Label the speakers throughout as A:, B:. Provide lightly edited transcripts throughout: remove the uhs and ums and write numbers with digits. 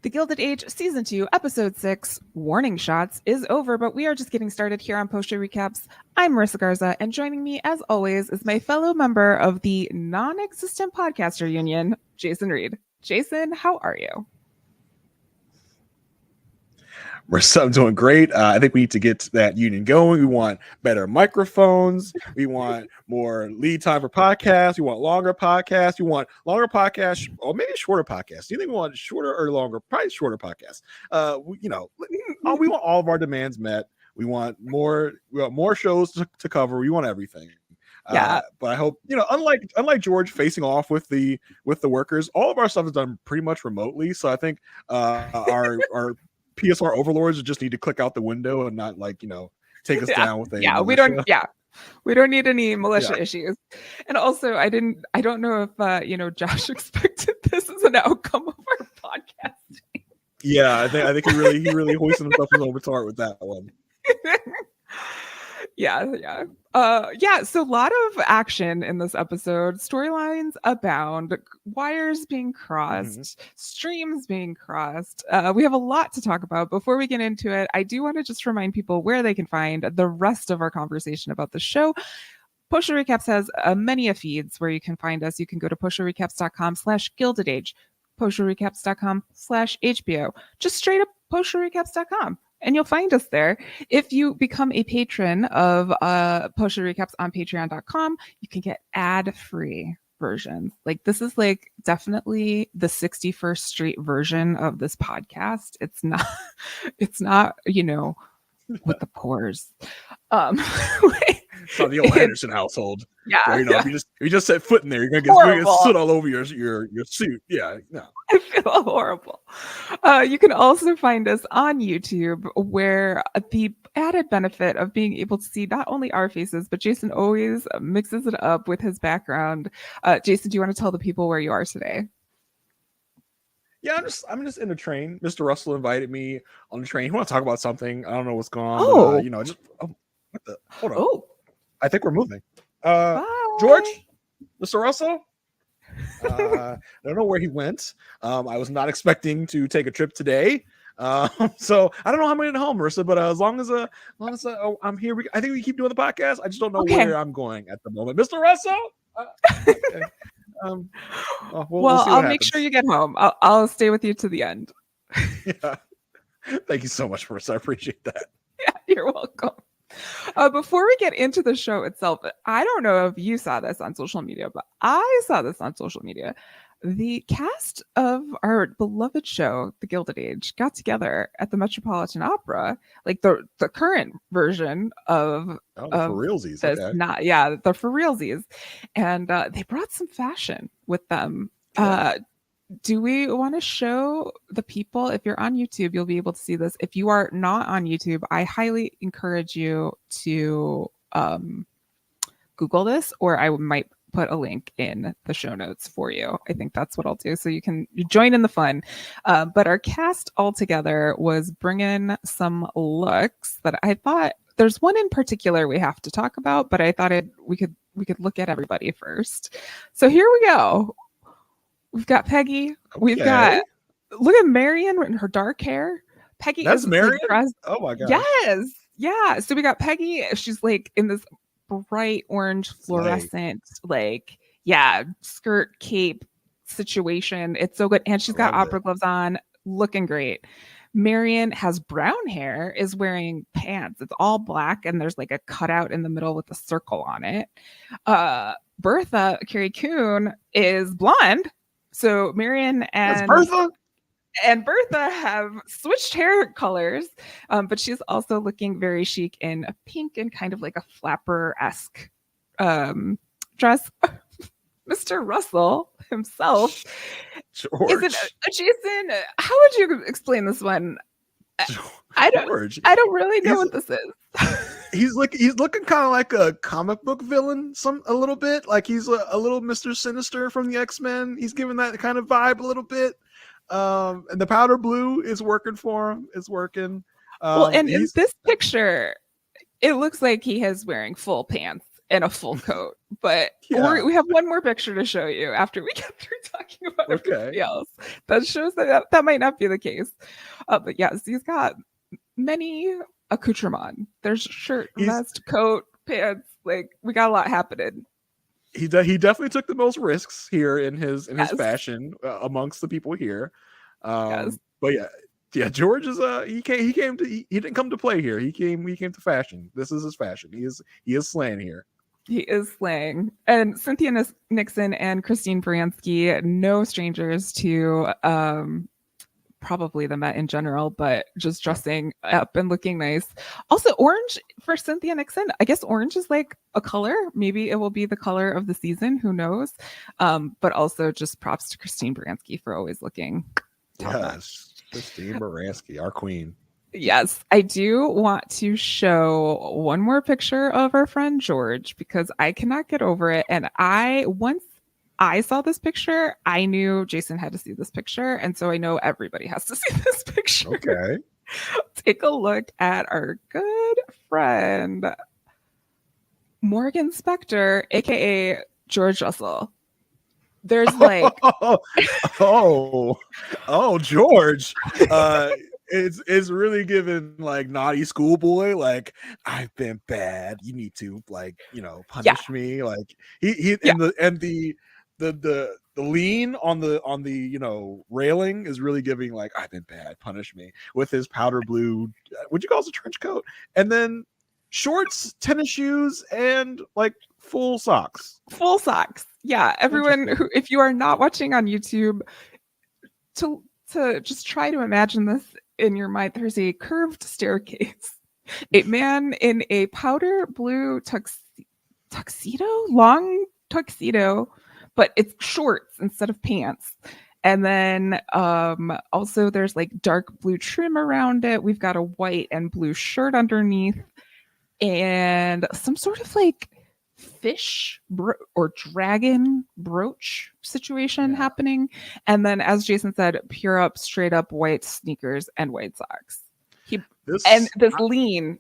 A: The Gilded Age Season 2, Episode 6, Warning Shots is over, but we are just getting started here on Post-Show Recaps. I'm Marissa Garza, and joining me, as always, is my fellow member of the non-existent podcaster union, Jason Reed. Jason, how are you?
B: Marissa, I'm doing great. I think we need to get that union going. We want better microphones. We want more lead time for podcasts. We want longer podcasts. We want longer podcasts, or maybe shorter podcasts. Do you think we want shorter or longer? Probably shorter podcasts. We want all of our demands met. We want more. We want more shows to cover. We want everything.
A: Yeah.
B: But I hope, unlike George facing off with the workers, all of our stuff is done pretty much remotely. So I think our PSR overlords just need to click out the window and not take us down with a militia.
A: We don't need any militia issues. And also I don't know if Josh expected this as an outcome of our podcast.
B: Yeah, I think he really hoisted himself over tart with that one.
A: So a lot of action in this episode. Storylines abound, wires being crossed, streams being crossed. We have a lot to talk about. Before we get into it, I do want to just remind people where they can find the rest of our conversation about the show. Post-Show Recaps has many feeds where you can find us. You can go to postshowrecaps.com/Gilded Age, postshowrecaps.com/HBO, just straight up postshowrecaps.com. And you'll find us there. If you become a patron of Post-Show Recaps on patreon.com, you can get ad-free versions. Like, this is definitely the 61st Street version of this podcast. It's not with the pores.
B: It's not the old Anderson household.
A: Yeah.
B: Where, if you just set foot in there, you're gonna get soot all over your suit. Yeah, no.
A: I feel horrible. You can also find us on YouTube, where the added benefit of being able to see not only our faces, but Jason always mixes it up with his background. Jason, do you want to tell the people where you are today?
B: Yeah, I'm just in a train. Mr. Russell invited me on the train. He want to talk about something. I don't know what's going on.
A: Oh.
B: But, hold on.
A: Oh.
B: I think we're moving.
A: Bye.
B: George, Mr. Russell. I don't know where he went. I was not expecting to take a trip today. So I don't know how I'm going to get home, Marissa. But as long as I'm here, I think we keep doing the podcast. I just don't know where I'm going at the moment, Mr. Russell. Okay. We'll
A: I'll make sure you get home. I'll stay with you to the end.
B: Yeah. Thank you so much, Marissa. I appreciate that.
A: Yeah, you're welcome. Before we get into the show itself, I don't know if you saw this on social media, but I saw this on social media. The cast of our beloved show, The Gilded Age, got together at the Metropolitan Opera, like the current version of
B: for realsies.
A: This,
B: okay.
A: The for realsies, and they brought some fashion with them. Do we want to show the people? If you're on YouTube, you'll be able to see this. If you are not on YouTube, I highly encourage you to Google this, or I might put a link in the show notes for you. I think that's what I'll do, so you can join in the fun. But our cast all together was bringing some looks that I thought, there's one in particular we have to talk about, but I thought we could look at everybody first. So here we go. We've got Peggy. We've got, look at Marion in her dark hair. Peggy.
B: That's Marion? Oh my God.
A: Yes. Yeah. So we got Peggy. She's in this bright orange fluorescent, skirt cape situation. It's so good. And she's got opera gloves on, looking great. Marion has brown hair, is wearing pants. It's all black, and there's a cutout in the middle with a circle on it. Bertha, Carrie Coon, is blonde. So Marion and Bertha have switched hair colors, but she's also looking very chic in a pink and kind of like a flapper-esque dress. Mr. Russell himself.
B: George.
A: Is it Jason? How would you explain this one? I don't really know what this is.
B: He's looking kind of like a comic book villain, a little bit. Like he's a little Mr. Sinister from the X-Men. He's giving that kind of vibe a little bit. And the powder blue is working for him. It's working.
A: And in this picture, it looks like he is wearing full pants. in a full coat. But
B: Yeah.
A: we have one more picture to show you after we get through talking about
B: Okay.
A: everybody else. That shows that might not be the case. But yes, he's got many accoutrements. There's shirt, vest, coat, pants. Like, we got a lot happening.
B: He definitely took the most risks here in his
A: Yes.
B: fashion amongst the people here.
A: Yes.
B: But yeah, George is he didn't come to play here. He came to fashion. This is his fashion. He is slaying here.
A: He is slaying. And Cynthia Nixon and Christine Baranski, no strangers to probably the Met in general, but just dressing up and looking nice. Also, orange for Cynthia Nixon. I guess orange is like a color. Maybe it will be the color of the season. Who knows? But also just props to Christine Baranski for always looking
B: Yes, Christine Baranski, our queen.
A: Yes, I do want to show one more picture of our friend George because I cannot get over it. And once I saw this picture, I knew Jason had to see this picture. And so I know everybody has to see this picture.
B: Okay.
A: Take a look at our good friend, Morgan Spector, aka George Russell. There's like
B: George. It's really given like naughty schoolboy, like, I've been bad, you need to, like, punish me. Like he the lean on the railing is really giving, like, I've been bad, punish me, with his powder blue, would you call it a trench coat, and then shorts, tennis shoes, and like full socks.
A: Yeah, everyone who, if you are not watching on YouTube, to just try to imagine this in your mind. There's a curved staircase, a man in a powder blue long tuxedo, but it's shorts instead of pants. And then also there's like dark blue trim around it. We've got a white and blue shirt underneath and some sort of like fish or dragon brooch situation happening. And then, as Jason said, pure up, straight up white sneakers and white socks. This lean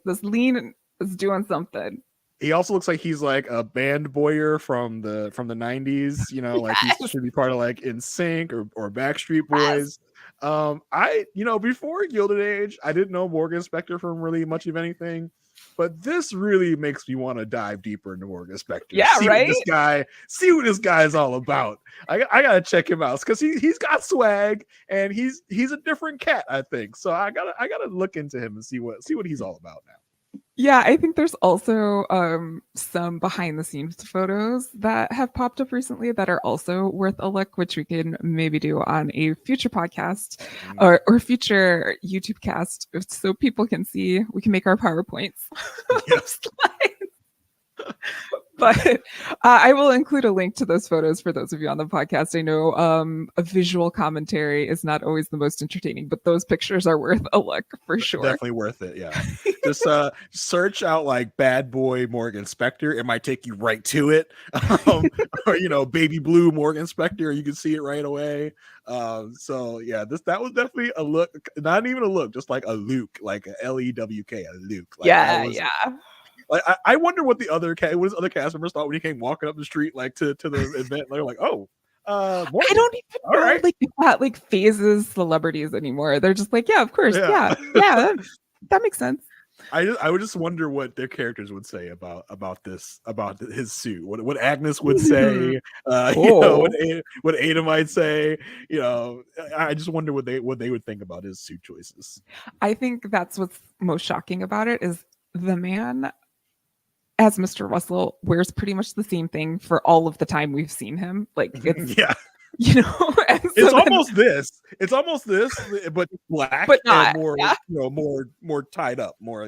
A: is doing something.
B: He also looks like he's like a band boyer from the 90s, like he should be part of like NSYNC or Backstreet Boys. Before Gilded Age, I didn't know Morgan Spector from really much of anything, but this really makes me want to dive deeper into Morgan Spector.
A: Yeah, right.
B: See what this guy is all about. I gotta check him out because he's got swag and he's a different cat, I think. So I gotta look into him and see what he's all about now.
A: Yeah, I think there's also some behind the scenes photos that have popped up recently that are also worth a look, which we can maybe do on a future podcast or future YouTube cast so people can see. We can make our PowerPoints.
B: Yes.
A: But I will include a link to those photos for those of you on the podcast. I know a visual commentary is not always the most entertaining, but those pictures are worth a look for sure.
B: Definitely worth it. Yeah. Just search out like bad boy Morgan Spector. It might take you right to it. Or, baby blue Morgan Spector. You can see it right away. So yeah, that was definitely a look, not even a look, just like a Luke, like a LEWK, a Luke. Like,
A: yeah.
B: Like I wonder what his other cast members thought when he came walking up the street like to the event. They're like, "Oh, Morgan.
A: I don't even know
B: right.
A: like if that like phases celebrities anymore." They're just like, "Yeah, of course, yeah, that makes sense."
B: I would just wonder what their characters would say about his suit. What Agnes would say. What Aiden might say. I just wonder what they would think about his suit choices.
A: I think that's what's most shocking about it is the man, as Mr. Russell, wears pretty much the same thing for all of the time we've seen him. Like, it's,
B: it's almost this, but black,
A: but not,
B: and more tied up, more,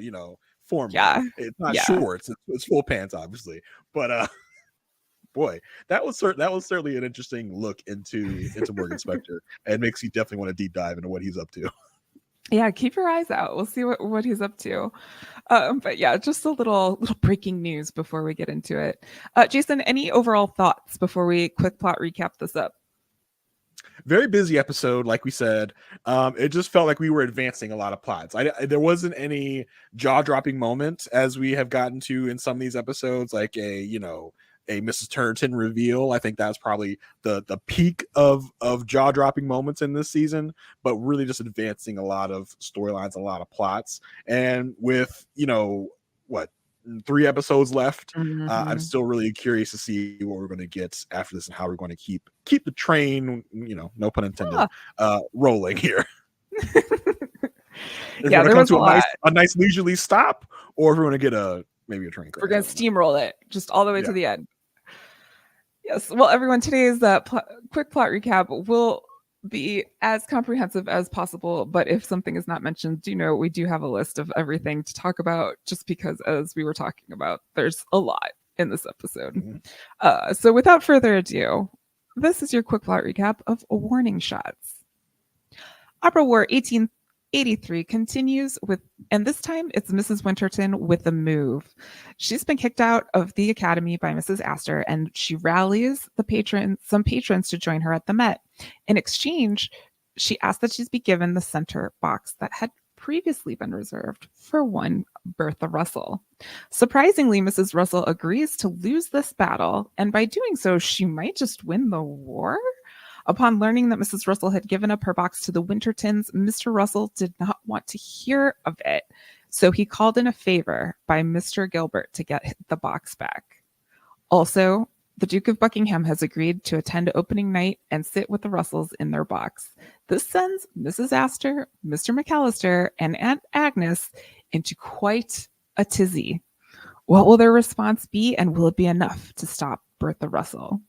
B: formal.
A: Yeah.
B: It's not shorts, it's full pants, obviously. But boy, that was certainly an interesting look into Morgan Spector, and makes you definitely want to deep dive into what he's up to.
A: Yeah, keep your eyes out. We'll see what he's up to. But yeah, just a little breaking news before we get into it. Jason, any overall thoughts before we quick plot recap this up?
B: very busy episode, like we said. It just felt like we were advancing a lot of plots. There wasn't any jaw-dropping moment as we have gotten to in some of these episodes, like a Mrs. Turnerton reveal. I think that's probably the peak of jaw-dropping moments in this season, but really just advancing a lot of storylines, a lot of plots. And with, what, 3 episodes left, I'm still really curious to see what we're going to get after this and how we're going to keep the train, no pun intended, rolling here.
A: Yeah, there was
B: a nice leisurely stop, or if we're going to get maybe a train crash.
A: We're going to steamroll it just all the way to the end. Yes. Well, everyone, today's quick plot recap will be as comprehensive as possible. But if something is not mentioned, do know we do have a list of everything to talk about, just because, as we were talking about, there's a lot in this episode. So without further ado, this is your quick plot recap of Warning Shots. Opera War 1883 continues with, and this time it's Mrs. Winterton with a move. She's been kicked out of the academy by Mrs. Astor, and she rallies some patrons to join her at the Met. In exchange, she asks that she's be given the center box that had previously been reserved for one Bertha Russell. Surprisingly, Mrs. Russell agrees to lose this battle, and by doing so, she might just win the war? Upon learning that Mrs. Russell had given up her box to the Wintertons, Mr. Russell did not want to hear of it, so he called in a favor by Mr. Gilbert to get the box back. Also, the Duke of Buckingham has agreed to attend opening night and sit with the Russells in their box. This sends Mrs. Astor, Mr. McAllister, and Aunt Agnes into quite a tizzy. What will their response be, and will it be enough to stop Bertha Russell?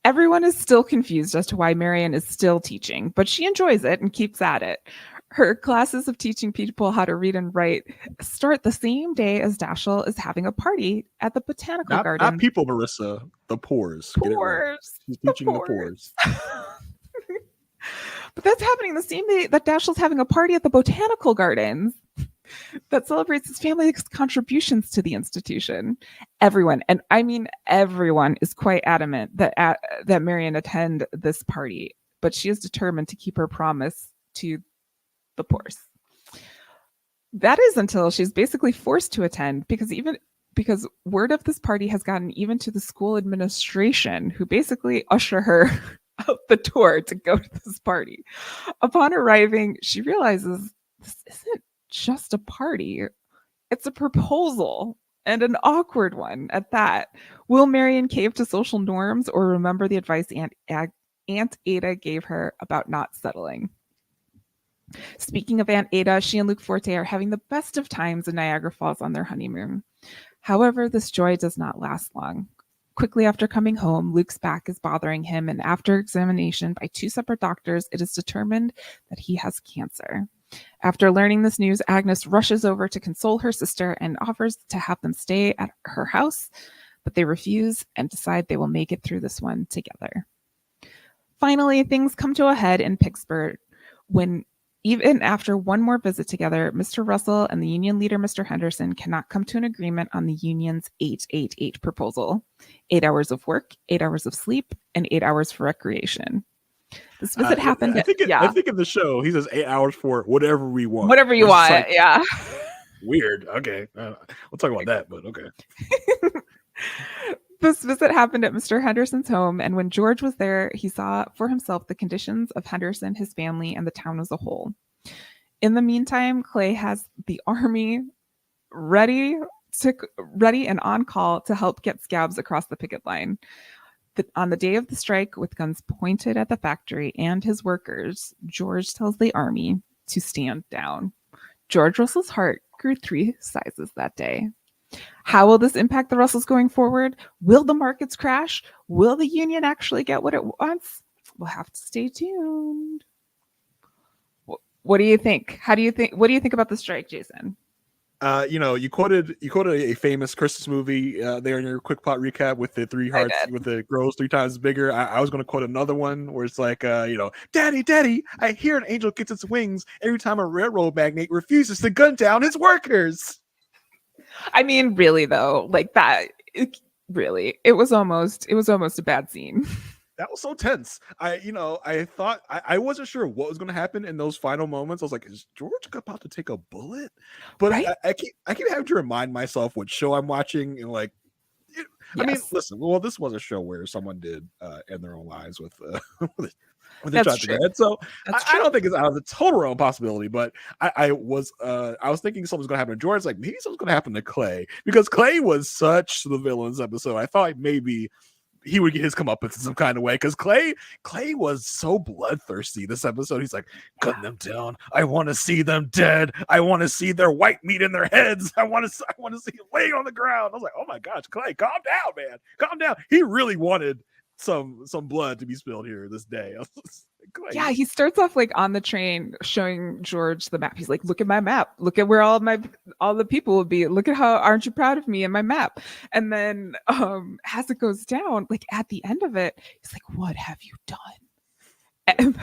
A: Everyone is still confused as to why Marian is still teaching, but she enjoys it and keeps at it. Her classes of teaching people how to read and write start the same day as Dashiell is having a party at the botanical garden.
B: Not people, Marissa. The pores.
A: Pores. Get it right.
B: She's teaching the pores.
A: But that's happening the same day that Dashiell's having a party at the botanical gardens that celebrates his family's contributions to the institution. Everyone, and I mean everyone, is quite adamant that Marian attend this party, but she is determined to keep her promise to the pores. That is until she's basically forced to attend, because word of this party has gotten even to the school administration, who basically usher her out the door to go to this party. Upon arriving, she realizes this isn't just a party. It's a proposal, and an awkward one at that. Will Marian cave to social norms or remember the advice Aunt Ada gave her about not settling? Speaking of Aunt Ada, she and Luke Forte are having the best of times in Niagara Falls on their honeymoon. However, this joy does not last long. Quickly after coming home, Luke's back is bothering him, and after examination by 2 separate doctors, it is determined that he has cancer. After learning this news, Agnes rushes over to console her sister and offers to have them stay at her house, but they refuse and decide they will make it through this one together. Finally, things come to a head in Pittsburgh when, even after one more visit together, Mr. Russell and the union leader, Mr. Henderson, cannot come to an agreement on the union's 888 proposal: 8 hours of work, 8 hours of sleep, and 8 hours for recreation. This visit happened.
B: I think in the show, he says 8 hours for whatever we want.
A: Whatever you want, like, yeah.
B: Weird. Okay. We'll talk about that, but okay.
A: This visit happened at Mr. Henderson's home, and when George was there, he saw for himself the conditions of Henderson, his family, and the town as a whole. In the meantime, Clay has the army ready and on call to help get scabs across the picket line. On the day of the strike, with guns pointed at the factory and his workers, George tells the army to stand down. George Russell's heart grew 3 sizes that day. How will this impact the Russells going forward? Will the markets crash? Will the union actually get what it wants? We'll have to stay tuned. What do you think? What do you think about the strike, Jason?
B: You quoted a famous Christmas movie there in your quick plot recap with the 3 hearts, with the girls 3 times bigger. I was going to quote another one where it's like, Daddy, I hear an angel gets its wings every time a railroad magnate refuses to gun down his workers.
A: I mean, really though, like that, it was almost a bad scene.
B: That was so tense. I thought I wasn't sure what was going to happen in those final moments. I was like, is George about to take a bullet? But
A: Right?
B: I keep having to remind myself what show I'm watching, and like, I mean,
A: Yes.
B: listen. Well, this was a show where someone did end their own lives with with a
A: That's
B: shot to
A: true.
B: the head. So
A: That's
B: I
A: true.
B: don't think it's out of the total realm possibility. But I was thinking something's going to happen to George. Like maybe something's going to happen to Clay, because Clay was such the villain's episode. I thought maybe he would get his comeuppance in some kind of way, because Clay was so bloodthirsty this episode. He's like, gun them down. I want to see them dead. I want to see their white meat in their heads. I want to see them laying on the ground. I was like, oh my gosh, Clay, calm down, man. Calm down. He really wanted some blood to be spilled here this day. I was like, Clay.
A: Yeah, he starts off like on the train showing George the map. He's like, look at my map. Look at where all the people will be. Look at how, aren't you proud of me and my map? And then as it goes down, like at the end of it, he's like, what have you done? And,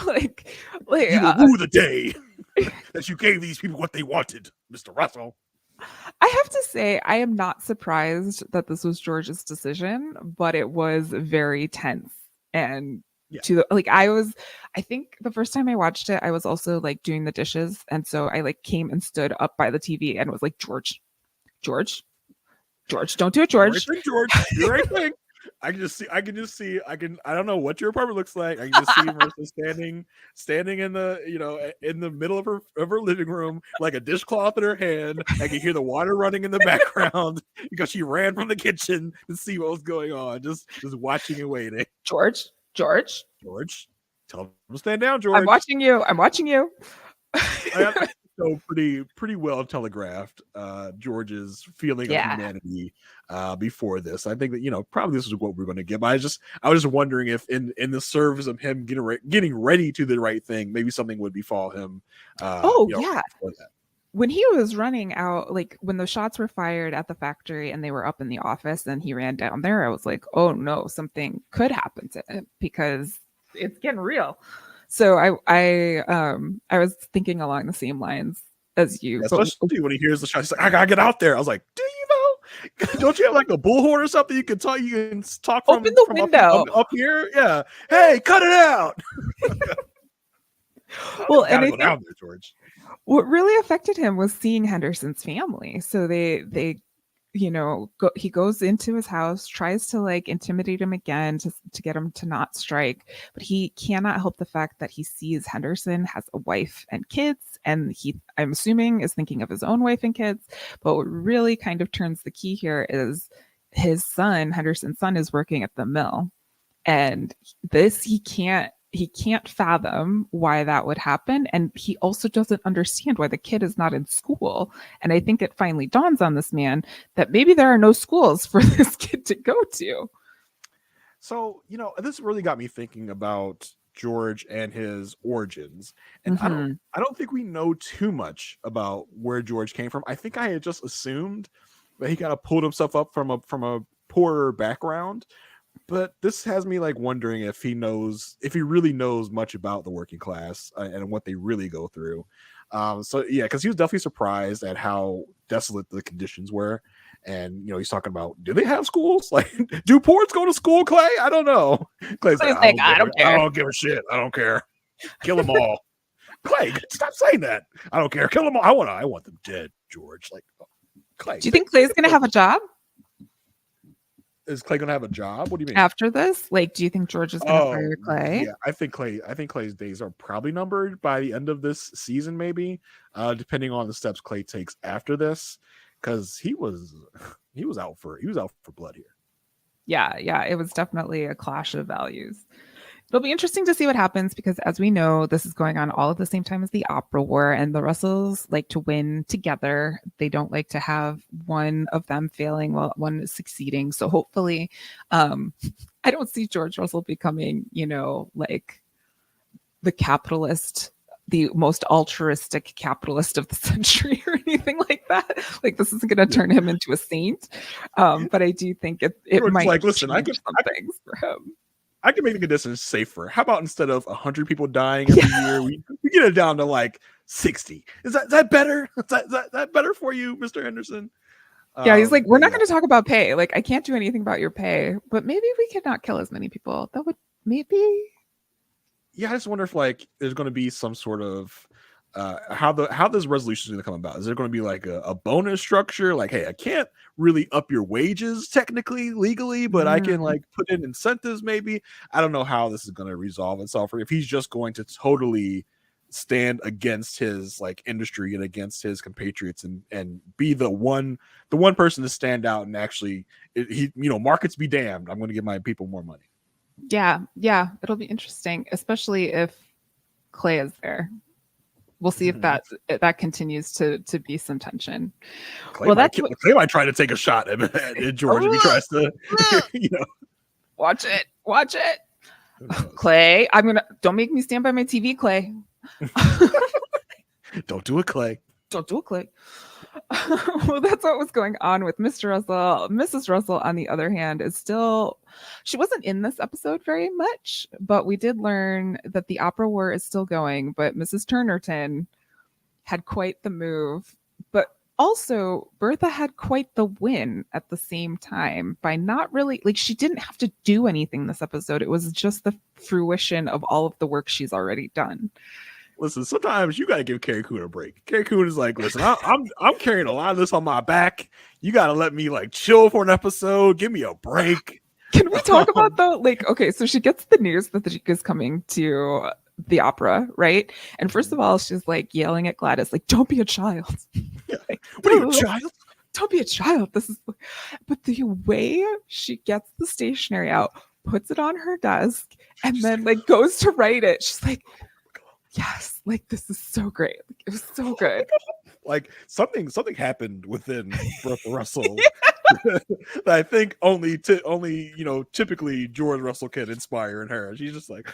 A: like
B: you will rue the day that you gave these people what they wanted, Mr. Russell.
A: I have to say, I am not surprised that this was George's decision, but it was very tense. And I think the first time I watched it, I was also like doing the dishes. And so I like came and stood up by the TV and was like, George, don't do it, George.
B: George, do the right thing. I don't know what your apartment looks like. I can just see Marissa standing in the middle of her living room, like a dishcloth in her hand. I can hear the water running in the background because she ran from the kitchen to see what was going on. Just watching and waiting.
A: George,
B: tell him to stand down, George.
A: I'm watching you.
B: So pretty well telegraphed George's feeling of humanity before this. I think that probably this is what we're going to get. But I was just wondering if in the service of him getting ready to the right thing, maybe something would befall him.
A: When he was running out, like when the shots were fired at the factory and they were up in the office and he ran down there, I was like, oh no, something could happen to him because it's getting real. So I was thinking along the same lines as you.
B: Especially when he hears the shot, he's like, I gotta get out there. I was like, do you know? Don't you have like a bullhorn or something you can talk from?
A: Open the window
B: up here? Yeah. Hey, cut it out.
A: Well, and I think
B: down there, George.
A: What really affected him was seeing Henderson's family. So they he goes into his house, tries to like intimidate him again to get him to not strike, but he cannot help the fact that he sees Henderson has a wife and kids, and I'm assuming is thinking of his own wife and kids. But what really kind of turns the key here is his son, Henderson's son, is working at the mill, and this he can't fathom why that would happen. And he also doesn't understand why the kid is not in school. And I think it finally dawns on this man that maybe there are no schools for this kid to go to.
B: So, this really got me thinking about George and his origins. And I don't think we know too much about where George came from. I think I had just assumed that he kind of pulled himself up from a poorer background. But this has me like wondering if he really knows much about the working class and what they really go through. Because he was definitely surprised at how desolate the conditions were. And, he's talking about, do they have schools? Like, do poors go to school, Clay? I don't know. Clay's like, I don't care. I don't give a shit. I don't care. Kill them all. Clay, stop saying that. I don't care. Kill them all. I want them dead, George. Like, Clay.
A: Do you think Clay's going to have a job?
B: Is Clay gonna have a job? What do you mean?
A: After this? Like, do you think George is gonna fire Clay?
B: Yeah, I think Clay's days are probably numbered by the end of this season, maybe. Depending on the steps Clay takes after this. Because he was out for blood here.
A: Yeah, it was definitely a clash of values. It'll be interesting to see what happens because, as we know, this is going on all at the same time as the opera war, and the Russells like to win together. They don't like to have one of them failing while one is succeeding. So hopefully, I don't see George Russell becoming, like the capitalist, the most altruistic capitalist of the century or anything like that. Like, this isn't going to turn him into a saint. But I do think it might
B: like, listen, I could
A: some things for him.
B: I can make the conditions safer. How about instead of 100 people dying every year, we get it down to like 60? Is that better? Is that better for you, Mr. Henderson?
A: Yeah, he's like, we're
B: But
A: not
B: yeah,
A: going to talk about pay. Like, I can't do anything about your pay, but maybe we could not kill as many people. That would maybe.
B: yeah, I just wonder if like there's going to be some sort of how this resolution is going to come about. Is there going to be like a bonus structure? Like, hey, I can't really up your wages technically legally, but I can like put in incentives maybe. I don't know how this is going to resolve itself, or if he's just going to totally stand against his like industry and against his compatriots and be the one person to stand out and actually markets be damned, I'm going to give my people more money.
A: Yeah, it'll be interesting, especially if Clay is there. We'll see if that continues to be some tension.
B: Clay might try to take a shot at George if he tries to,
A: Watch it. Clay, don't make me stand by my TV, Clay.
B: Don't do it, Clay.
A: Don't do it, Clay. Well, that's what was going on with Mr. Russell. Mrs. Russell, on the other hand, she wasn't in this episode very much, but we did learn that the opera war is still going, but Mrs. Turnerton had quite the move. But also, Bertha had quite the win at the same time by not really, like, she didn't have to do anything this episode. It was just the fruition of all of the work she's already done.
B: Listen, sometimes you got to give Carrie Coon a break. Carrie Coon is like, listen, I'm carrying a lot of this on my back. You got to let me like chill for an episode. Give me a break.
A: Can we talk about though? Like, okay, so she gets the news that the Duke is coming to the opera, right? And first of all, she's like yelling at Gladys, like, "Don't be a child." Like,
B: what are you, a child?
A: Don't be a child. But the way she gets the stationery out, puts it on her desk, and then like goes to write it. She's like, yes, like this is so great. Like, it was so good.
B: Like something happened within Bertha Russell that I think only typically George Russell can inspire in her. She's like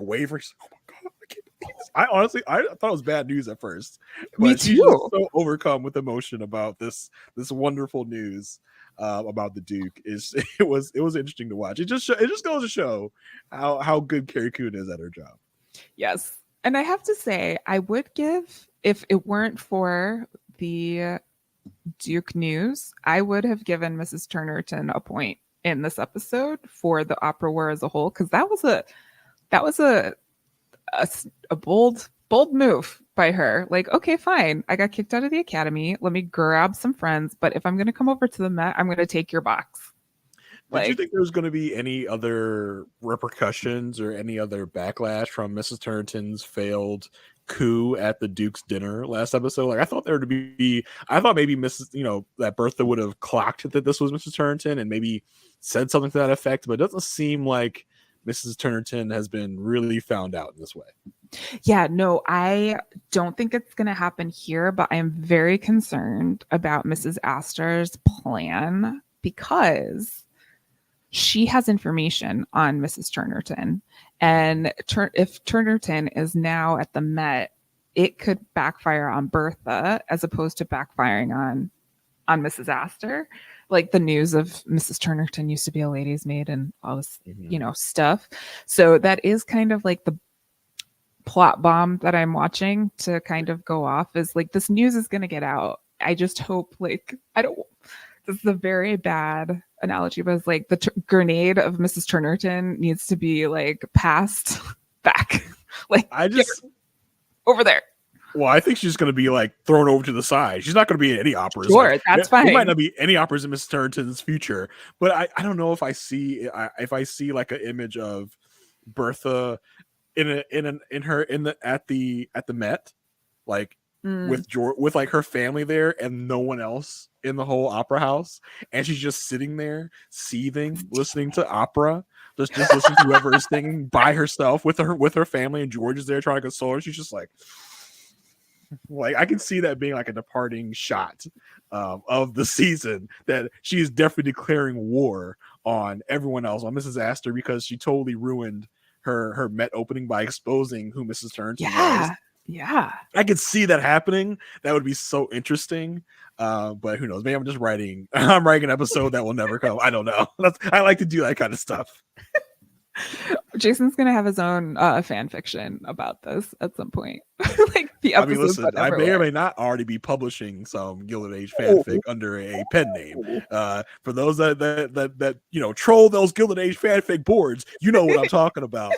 B: wavering. Oh my god, I can't believe this. I thought it was bad news at first, but
A: Me too.
B: She's just so overcome with emotion about this wonderful news about the Duke. It was interesting to watch. It just goes to show how good Carrie Coon is at her job.
A: Yes. And I have to say, I would give, if it weren't for the Duke news, I would have given Mrs. Turnerton a point in this episode for the opera war as a whole, because that was a bold move by her. Like, okay, fine, I got kicked out of the academy. Let me grab some friends, but if I'm going to come over to the Met, I'm going to take your box.
B: Did you think there was going to be any other repercussions or any other backlash from Mrs. Turnerton's failed coup at the Duke's dinner last episode? Like, I thought there would be. I thought maybe that Bertha would have clocked that this was Mrs. Turnerton and maybe said something to that effect. But it doesn't seem like Mrs. Turnerton has been really found out in this way.
A: Yeah, no, I don't think it's going to happen here, but I'm very concerned about Mrs. Astor's plan because she has information on Mrs. Turnerton. And if Turnerton is now at the Met, it could backfire on Bertha as opposed to backfiring on Mrs. Astor. Like the news of Mrs. Turnerton used to be a lady's maid and all this, stuff. So that is kind of like the plot bomb that I'm watching to kind of go off, is like this news is going to get out. I just hope, like, this is a very bad analogy, but it's like the grenade of Mrs. Turnerton needs to be like passed back. Like, over there.
B: Well, I think she's going to be like thrown over to the side. She's not going to be in any operas.
A: Sure,
B: like,
A: that's fine.
B: There might not be any operas in Mrs. Turnerton's future, but I don't know if I see like an image of Bertha at the Met, like with like her family there and no one else in the whole opera house, and she's just sitting there seething, listening to opera, just listening to whoever is singing by herself with her family, and George is there trying to console her. She's just like I can see that being like a departing shot of the season, that she is definitely declaring war on everyone else, on Mrs. Astor, because she totally ruined her Met opening by exposing who Mrs. Turnerton was.
A: Yeah,
B: I could see that happening. That would be so interesting. But who knows? Maybe I'm writing an episode that will never come. I don't know. I like to do that kind of stuff.
A: Jason's gonna have his own fan fiction about this at some point. Like the
B: I mean,
A: episodes
B: listen,
A: that
B: I
A: never
B: may or
A: went.
B: may not already be publishing some Gilded Age fanfic under a pen name. For those that troll those Gilded Age fanfic boards, you know what I'm talking about.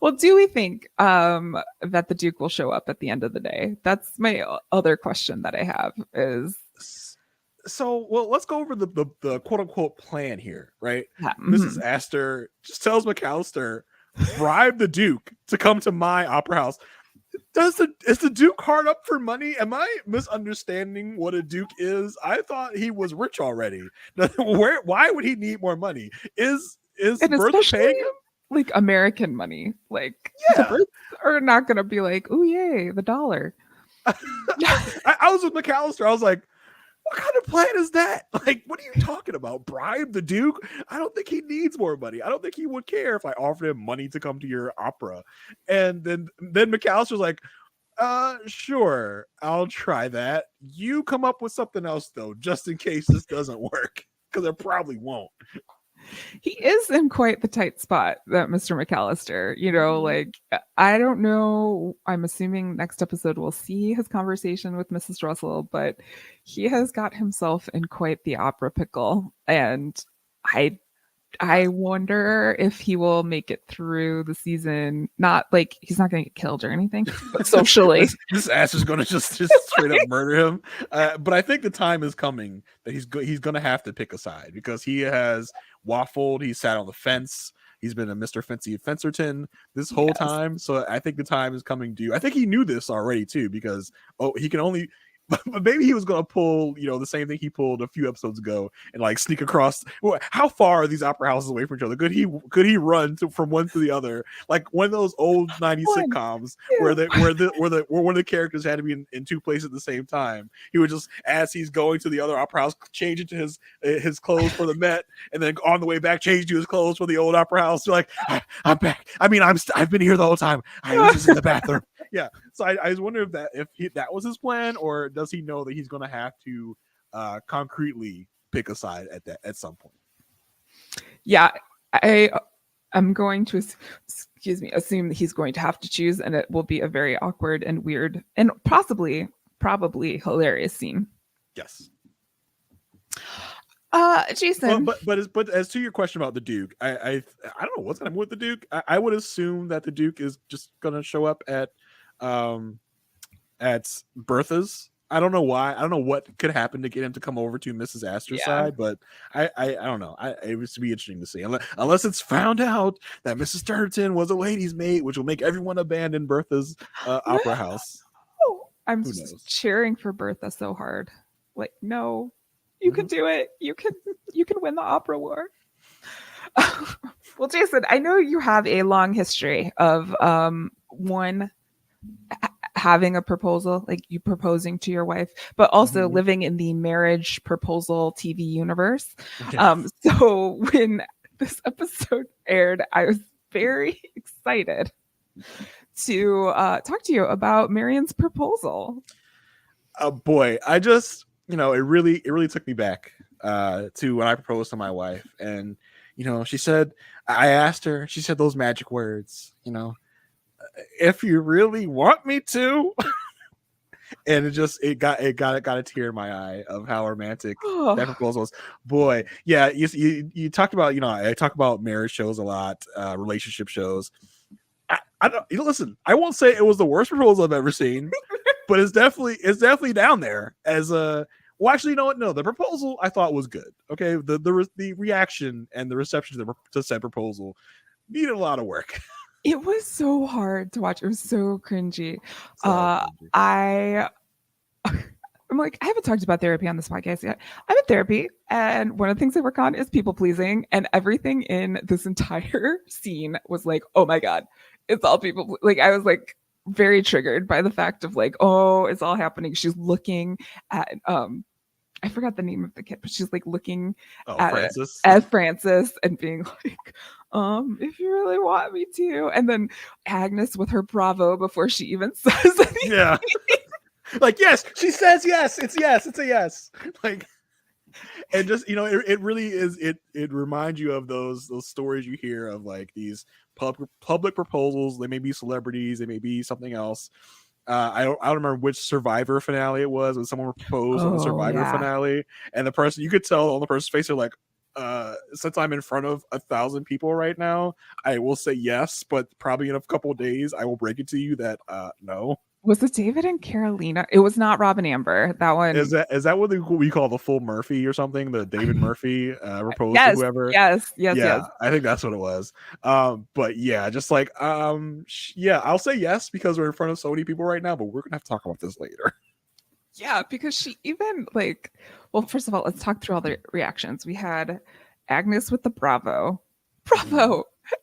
A: Well, do we think that the Duke will show up at the end of the day? That's my other question that I have is
B: so well, let's go over the quote unquote plan here, right?
A: yeah,
B: Mrs. Astor just tells McAllister, bribe the Duke to come to my opera house. Is the Duke hard up for money? Am I misunderstanding what a Duke is? I thought he was rich already. Why would he need more money? Is
A: and
B: Bertha
A: especially
B: paying him?
A: like American money. Like
B: Yeah.
A: the Brits are not gonna be like, oh yay, the dollar.
B: I was with McAllister. I was like, what kind of plan is that? Like, what are you talking about? Bribe the Duke? I don't think he needs more money. I don't think he would care if I offered him money to come to your opera. And then McAllister's like, sure, I'll try that. You come up with something else though, just in case this doesn't work, because it probably won't.
A: He is in quite the tight spot, that Mr. McAllister. Like I don't know. I'm assuming next episode we'll see his conversation with Mrs. Russell, but he has got himself in quite the opera pickle, and I wonder if he will make it through the season. Not like he's not going to get killed or anything, but socially,
B: this ass is going to just straight up murder him. But I think the time is coming that he's going to have to pick a side, because he has waffled. He sat on the fence. He's been a Mr. Fancy Fencerton this whole time. So I think the time is coming due. I think he knew this already too, because he can only. But maybe he was going to pull, the same thing he pulled a few episodes ago and like sneak across. How far are these opera houses away from each other? Could he run from one to the other, like one of those old 90s sitcoms where one of the characters had to be in two places at the same time? He would just, as he's going to the other opera house, change into his clothes for the Met, and then on the way back change to his clothes for the old opera house. Like, I'm back. I mean, I've been here the whole time. I was just in the bathroom. Yeah. So I was wondering if that was his plan, or does he know that he's going to have to concretely pick a side at some point?
A: Yeah, I'm going to assume that he's going to have to choose, and it will be a very awkward and weird and probably hilarious scene.
B: Yes.
A: Jason,
B: but as to your question about the Duke, I don't know what's going to happen with the Duke. I would assume that the Duke is just going to show up at Bertha's. I don't know why. I don't know what could happen to get him to come over to Mrs. Astor's side, but I don't know. It would be interesting to see, unless it's found out that Mrs. Turneron was a lady's maid, which will make everyone abandon Bertha's opera house.
A: I'm just cheering for Bertha so hard. Like, no, you can do it. You can win the opera war. Well, Jason, I know you have a long history of having a proposal, like you proposing to your wife, but also living in the marriage proposal TV universe. Yes. So when this episode aired, I was very excited to talk to you about Marion's proposal.
B: Boy, I just, it really took me back to when I proposed to my wife, and she said, I asked her, she said those magic words, if you really want me to. And it got a tear in my eye of how romantic that proposal was. Boy, yeah, you talked about, I talk about marriage shows a lot, relationship shows. I don't listen, I won't say it was the worst proposal I've ever seen, but it's definitely down there as a. Well, actually, you know what? No, the proposal I thought was good. Okay, the reaction and the reception to said proposal needed a lot of work.
A: It was so hard to watch. It was so cringy. I'm like, I haven't talked about therapy on this podcast yet. I'm in therapy, and one of the things I work on is people pleasing, and everything in this entire scene was like, oh my god, it's all people. Like, I was like very triggered by the fact of like, oh, it's all happening. She's looking at I forgot the name of the kid, but she's like looking at Francis and being like, if you really want me to. And then Agnes with her bravo before she even says anything.
B: Yeah. Like, yes, she says yes. It's a yes. Like, And just, it really is, it reminds you of those stories you hear of like these public proposals. They may be celebrities, they may be something else. I don't remember which Survivor finale it was when someone proposed on the Survivor finale, and the person, you could tell on the person's face, they're like, since I'm in front of 1,000 people right now, I will say yes, but probably in a couple of days I will break it to you that no.
A: Was it David and Carolina? It was not Rob and Amber. That one
B: is that what we call the full Murphy or something? The David Murphy proposed to
A: yes,
B: whoever.
A: yes.
B: I think that's what it was. But yeah, just like yeah, I'll say yes because we're in front of so many people right now, but we're gonna have to talk about this later.
A: Yeah, because she even like, well, first of all, let's talk through all the reactions. We had Agnes with the bravo,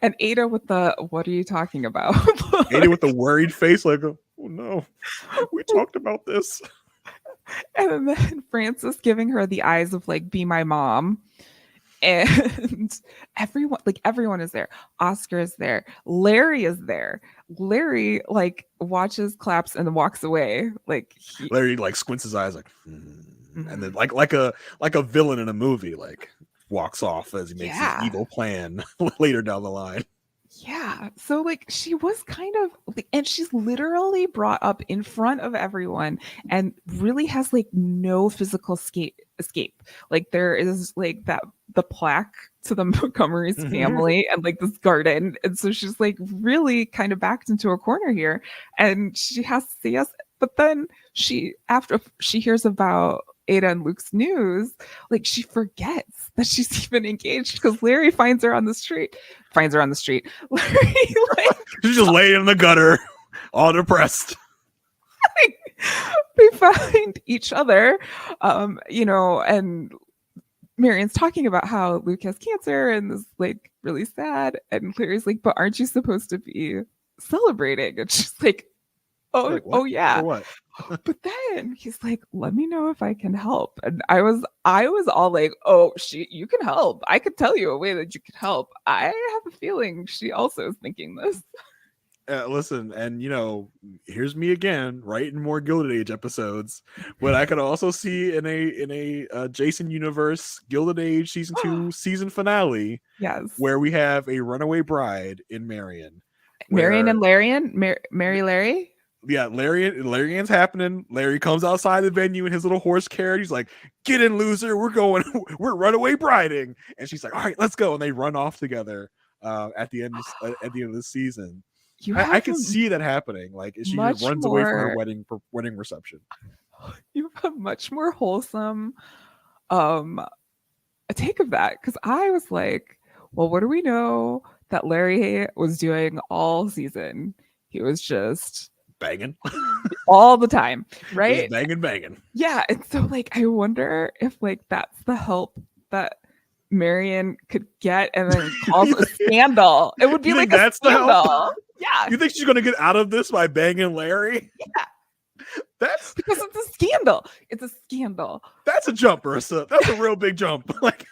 A: and Ada with the what are you talking about?
B: Ada with the worried face, like, oh no, we talked about this.
A: And then Frances giving her the eyes of like, be my mom. And everyone is there. Oscar is there. Larry is there. Larry like watches, claps, and then walks away. Like
B: Larry like squints his eyes, like, and then like a villain in a movie, like walks off as he makes his evil plan later down the line.
A: Yeah. So like she was kind of, and she's literally brought up in front of everyone and really has like no physical escape. Like there is like the plaque to the Montgomery's family and like this garden. And so she's like really kind of backed into a corner here and she has to say yes. But then after she hears about Ada and Luke's news, like she forgets that she's even engaged because Larry finds her on the street. Larry, like,
B: she's just laying in the gutter, all depressed.
A: They find each other, and Marion's talking about how Luke has cancer and is like really sad, and Larry's like, "But aren't you supposed to be celebrating?" And she's like, "Oh yeah."
B: For what?
A: But then he's like, "Let me know if I can help." And I was all like, "Oh, you can help. I could tell you a way that you could help." I have a feeling she also is thinking this.
B: Listen, and here's me again writing more Gilded Age episodes, but I could also see in a Jason universe Gilded Age season 2 season finale,
A: yes,
B: where we have a runaway bride in Marion.
A: Marion and Larian, Mary Larry.
B: Yeah, Larion's happening. Larry comes outside the venue in his little horse carriage. He's like, "Get in, loser. We're runaway briding." And she's like, "All right, let's go." And they run off together at the end of the season. I can see that happening. Like she runs away from her wedding reception.
A: You have a much more wholesome a take of that, because I was like, well, what do we know that Larry was doing all season? He was just
B: banging
A: all the time, right?
B: Banging.
A: Yeah, and so like I wonder if like that's the help that Marion could get, and then cause a scandal. It would be like a scandal. Yeah.
B: You think she's gonna get out of this by banging Larry?
A: Yeah.
B: That's
A: because it's a scandal. It's a scandal.
B: That's a jump, Marissa. That's a real big jump. Like,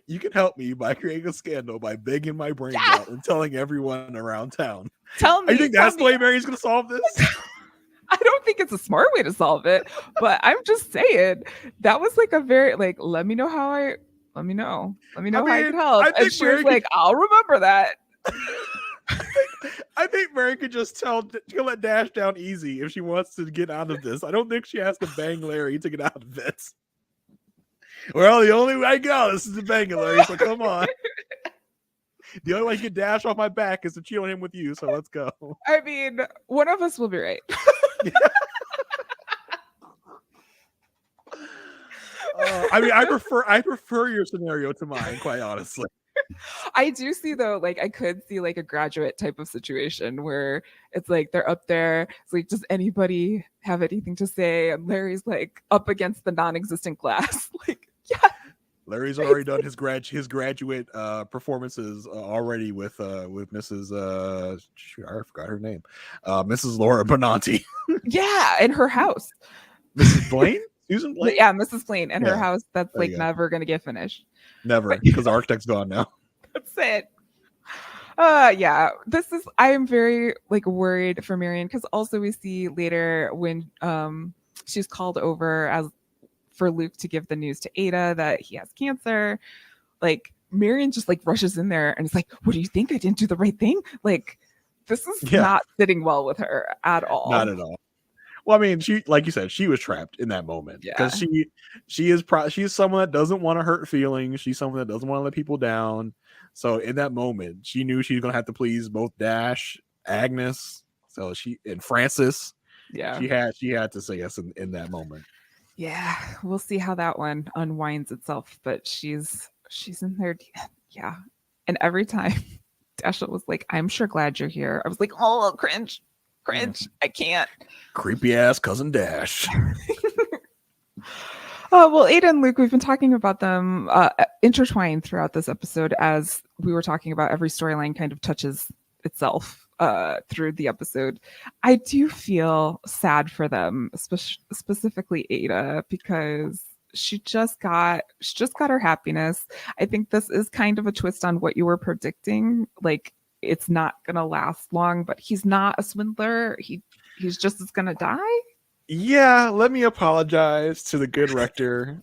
B: you can help me by creating a scandal by banging my brains out and telling everyone around town.
A: Tell me.
B: You think that's the way Mary's gonna solve this?
A: I don't think it's a smart way to solve it, but I'm just saying that was like a very like, let me know how I can help. And she was like, I'll remember that.
B: I think Mary could just she'll let Dash down easy if she wants to get out of this. I don't think she has to bang Larry to get out of this. Well, the only way I go is to bang Larry, so come on. The only way you get Dash off my back is to cheat on him with you, so let's go.
A: I mean, one of us will be right.
B: I prefer your scenario to mine, quite honestly.
A: I do see though, like I could see like a graduate type of situation where it's like they're up there. It's like, does anybody have anything to say? And Larry's like up against the non-existent class. Like, yeah.
B: Larry's already done his graduate performances already with Mrs. I forgot her name, Mrs. Laura Benanti.
A: Yeah, in her house.
B: Mrs. Blaine. Susan Blaine?
A: Yeah, Mrs. Blaine and her house that's like never gonna get finished.
B: Never, because the architect's gone now.
A: That's it. I am very like worried for Marion, because also we see later when she's called over for Luke to give the news to Ada that he has cancer. Like Marion just like rushes in there and it's like, what do you think? I didn't do the right thing? Like this is not sitting well with her at all.
B: Not at all. Well, I mean, she, like you said, she was trapped in that moment because she is someone that doesn't want to hurt feelings. She's someone that doesn't want to let people down. So in that moment, she knew she was going to have to please both Dash, Agnes, and Francis.
A: Yeah,
B: she had to say yes in that moment.
A: Yeah, we'll see how that one unwinds itself. But she's in there. Yeah, and every time Dasha was like, "I'm sure glad you're here," I was like, "Oh, cringe." I can't.
B: Creepy ass cousin Dash.
A: Oh, well, Ada and Luke, we've been talking about them intertwined throughout this episode as we were talking about every storyline kind of touches itself through the episode. I do feel sad for them, specifically Ada, because she just got her happiness. I think this is kind of a twist on what you were predicting. Like, it's not going to last long, but he's not a swindler. He's just going to die.
B: Yeah, let me apologize to the good rector.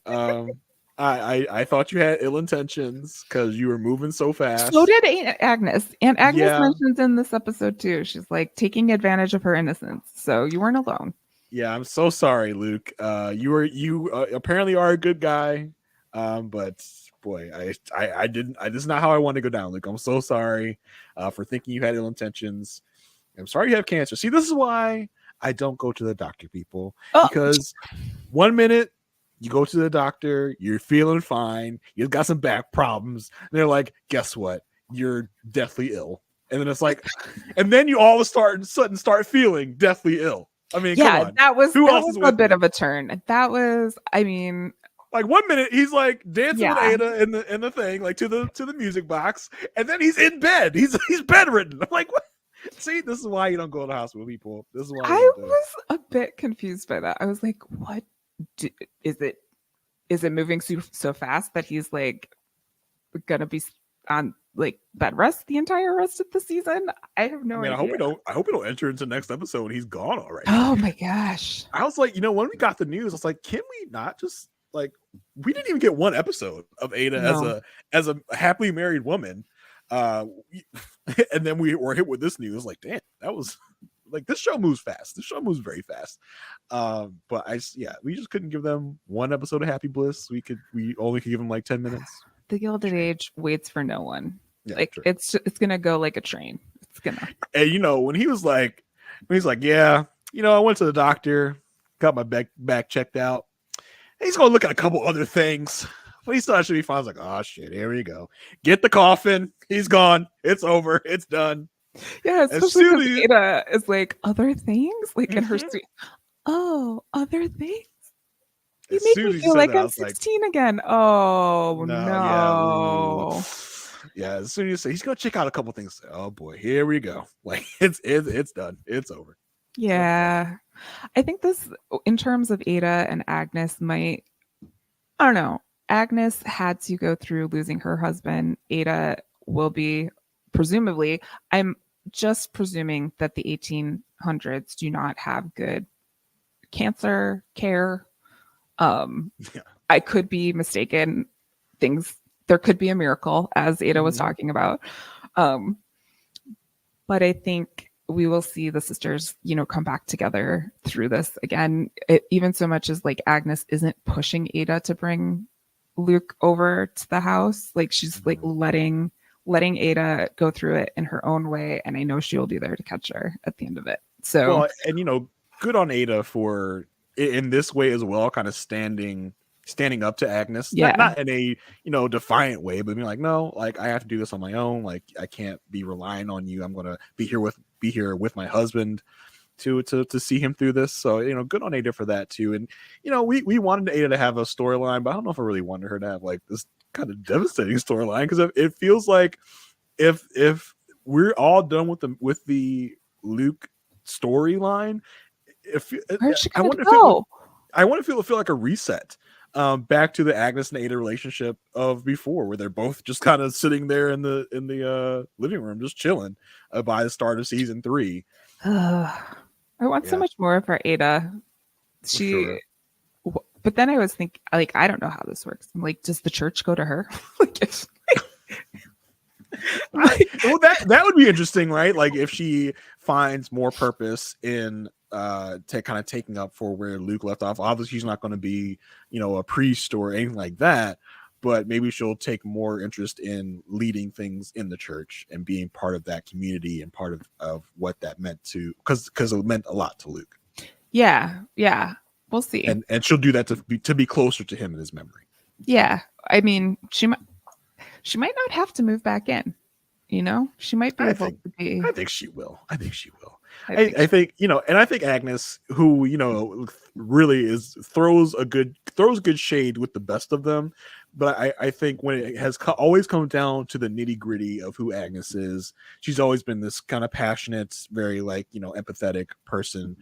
B: I thought you had ill intentions because you were moving so fast.
A: So did Agnes. And Agnes mentions in this episode too. She's like taking advantage of her innocence. So you weren't alone.
B: Yeah, I'm so sorry, Luke. You apparently are a good guy. But boy, I didn't. This is not how I want to go down, Luke. I'm so sorry for thinking you had ill intentions. I'm sorry you have cancer. See, this is why I don't go to the doctor, people. Because 1 minute you go to the doctor, you're feeling fine, you've got some back problems, and they're like, guess what? You're deathly ill. And then it's like, and then you all of a sudden start feeling deathly ill. I mean, come on.
A: that was a bit of a turn. That was, I mean,
B: like 1 minute he's like dancing with Ada in the thing, like to the music box, and then he's in bed. He's bedridden. I'm like, what? See, this is why you don't go to the hospital, people. This is why
A: I was a bit confused by that. I was like, what is it? Is it moving so fast that he's like gonna be on like bed rest the entire rest of the season? I have no idea.
B: I hope we don't enter into the next episode and he's gone already.
A: Oh my gosh.
B: I was like, when we got the news, I was like, can we not just like, we didn't even get one episode of Ada as a happily married woman. And then we were hit with this news. Like, damn, that was like, this show moves fast. This show moves very fast. But we just couldn't give them one episode of Happy Bliss. We only could give them like 10 minutes.
A: The Gilded Age waits for no one.
B: Yeah,
A: like true. It's gonna go like a train. It's gonna.
B: And when he's like, yeah, I went to the doctor, got my back checked out. And he's gonna look at a couple other things. But he thought it should be fine. I was like, oh shit, here we go. Get the coffin. He's gone. It's over. It's done.
A: Yeah, especially because Ada is like, other things? Like in her street. Oh, other things? You made me feel like I'm 16 again. Oh, no.
B: Yeah, as soon as you say he's gonna check out a couple things. Oh boy, here we go. Like it's done. It's over.
A: Yeah. I think this, in terms of Ada and Agnes, I don't know. Agnes had to go through losing her husband. Ada will be, presumably, I'm just presuming that the 1800s do not have good cancer care. I could be mistaken. There could be a miracle, as Ada was talking about. But I think we will see the sisters, come back together through this again. Even so much as like Agnes isn't pushing Ada to bring Luke over to the house, like she's like letting Ada go through it in her own way, and I know she will be there to catch her at the end of it. So,
B: and good on Ada for in this way as well, kind of standing up to Agnes, not in a defiant way, but being like, no, like I have to do this on my own. Like I can't be relying on you. I'm gonna be here with my husband to see him through this. So good on Ada for that too. And we wanted Ada to have a storyline, but I don't know if I really wanted her to have like this kind of devastating storyline, because it feels like if we're all done with the Luke storyline, I wonder if it will feel like a reset back to the Agnes and Ada relationship of before, where they're both just kind of sitting there in the living room just chilling by the start of season 3.
A: I want so much more for Ada. But then I was thinking, like, I don't know how this works. I'm like, does the church go to her? Like,
B: well, that would be interesting, right? Like if she finds more purpose in kind of taking up for where Luke left off. Obviously, she's not going to be, a priest or anything like that, but maybe she'll take more interest in leading things in the church and being part of that community and part of what that meant to, because it meant a lot to Luke.
A: Yeah, we'll see.
B: And she'll do that to be closer to him in his memory.
A: Yeah, I mean, she might not have to move back in. She might be able to be.
B: I think she will. I think, and I think Agnes, who really throws good shade with the best of them, but I think when it has always come down to the nitty gritty of who Agnes is, she's always been this kind of passionate, very empathetic person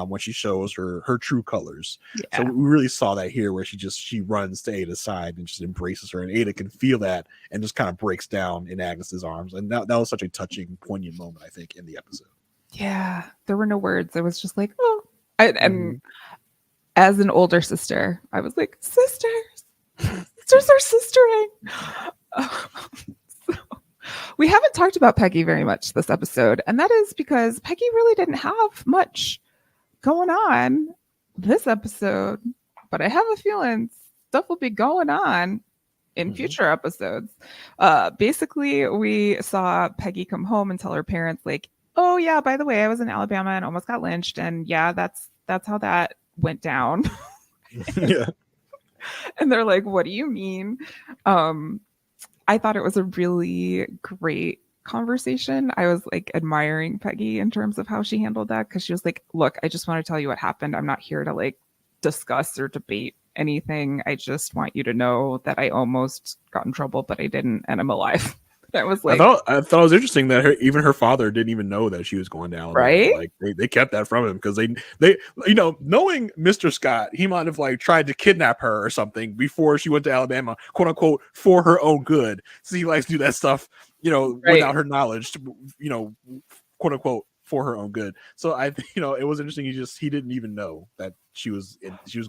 B: when she shows her true colors. Yeah. So we really saw that here, where she runs to Ada's side and just embraces her, and Ada can feel that and just kind of breaks down in Agnes's arms, and that was such a touching, poignant moment, I think, in the episode.
A: Yeah, there were no words. I was just like, oh, and as an older sister, I was like, sisters are sistering. So, we haven't talked about Peggy very much this episode, and that is because Peggy really didn't have much going on this episode, but I have a feeling stuff will be going on in future episodes. Basically, we saw Peggy come home and tell her parents, like, oh yeah, by the way, I was in Alabama and almost got lynched, and yeah, that's how that went down.
B: Yeah.
A: And they're like, what do you mean? I thought it was a really great conversation. I was like admiring Peggy in terms of how she handled that, because she was like, look, I just want to tell you what happened. I'm not here to like discuss or debate anything. I just want you to know that I almost got in trouble, but I didn't, and I'm alive. I was like,
B: I thought it was interesting that even her father didn't even know that she was going down.
A: Right?
B: Like they kept that from him, because they knowing Mr. Scott, he might have like tried to kidnap her or something before she went to Alabama, quote unquote, for her own good. So he likes to do that stuff, without her knowledge, quote unquote, for her own good. So I it was interesting. He didn't even know that she was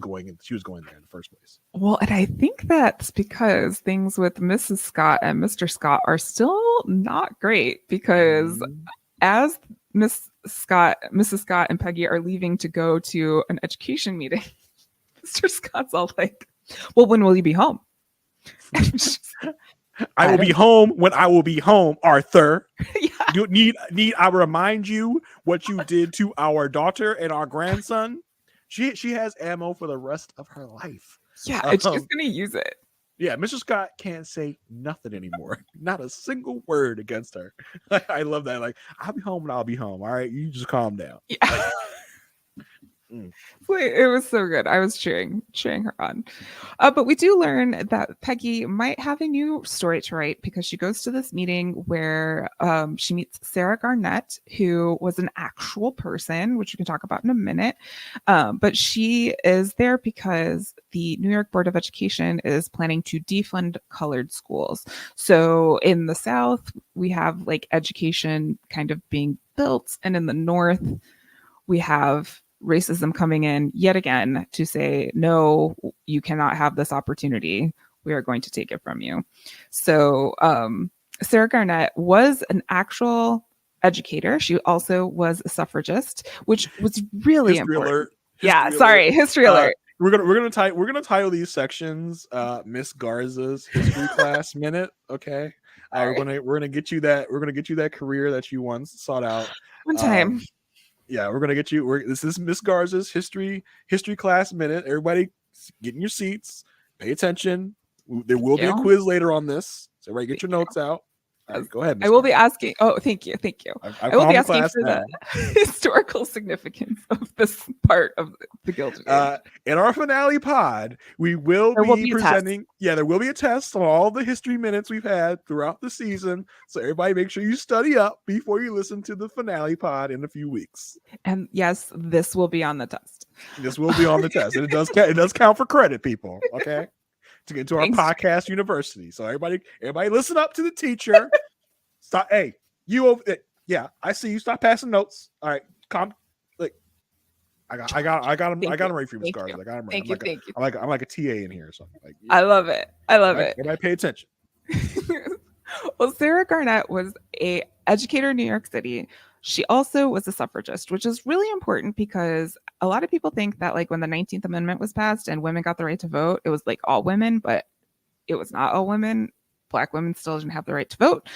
B: going there in the first place.
A: Well, and I think that's because things with Mrs. Scott and Mr. Scott are still not great, because as Mrs. Scott and Peggy are leaving to go to an education meeting, Mr. Scott's all like, well, when will you be home?
B: I will be home when I will be home, Arthur.
A: Yeah.
B: You need I remind you what you did to our daughter and our grandson? She has ammo for the rest of her life.
A: Yeah, and she's gonna use it.
B: Yeah, Mr. Scott can't say nothing anymore. Not a single word against her. I love that. Like, I'll be home when I'll be home. All right, you just calm down.
A: Yeah. It was so good. I was cheering her on. But we do learn that Peggy might have a new story to write, because she goes to this meeting where she meets Sarah Garnett, who was an actual person, which we can talk about in a minute. But she is there because the New York Board of Education is planning to defund colored schools. So in the South, we have like education kind of being built, and in the North, we have racism coming in yet again to say, no, you cannot have this opportunity. We are going to take it from you. So Sarah Garnett was an actual educator. She also was a suffragist, which was really important. History alert.
B: We're gonna title these sections Miss Garza's history class minute. Okay. We're gonna get you that career that you once sought out.
A: One time.
B: Yeah, we're gonna get you. This is Miss Garza's history class minute. Everybody, get in your seats. Pay attention. There will be a quiz later on this. So everybody, get your notes out. All right, go ahead.
A: I will be asking. Oh, thank you. I will be asking for the historical significance of this part of the Gilded Age.
B: In our finale pod, we will be presenting. Yeah, there will be a test on all the history minutes we've had throughout the season. So everybody, make sure you study up before you listen to the finale pod in a few weeks.
A: And yes, this will be on the test.
B: This will be on the test, and it does count for credit, people. Okay. To get to our podcast university. So everybody listen up to the teacher. Stop. Hey, you over there. Yeah, I see you. Stop passing notes. All right. him. I got him ready for you, Miss
A: Thank
B: Garza.
A: you.
B: I got him ready.
A: Thank you.
B: I'm like a TA in here or something. Like,
A: I love it. I love it.
B: Everybody pay attention.
A: Well, Sarah Garnett was a educator in New York City. She also was a suffragist, which is really important because a lot of people think that like when the 19th Amendment was passed and women got the right to vote, it was like all women, but it was not all women. Black women still didn't have the right to vote.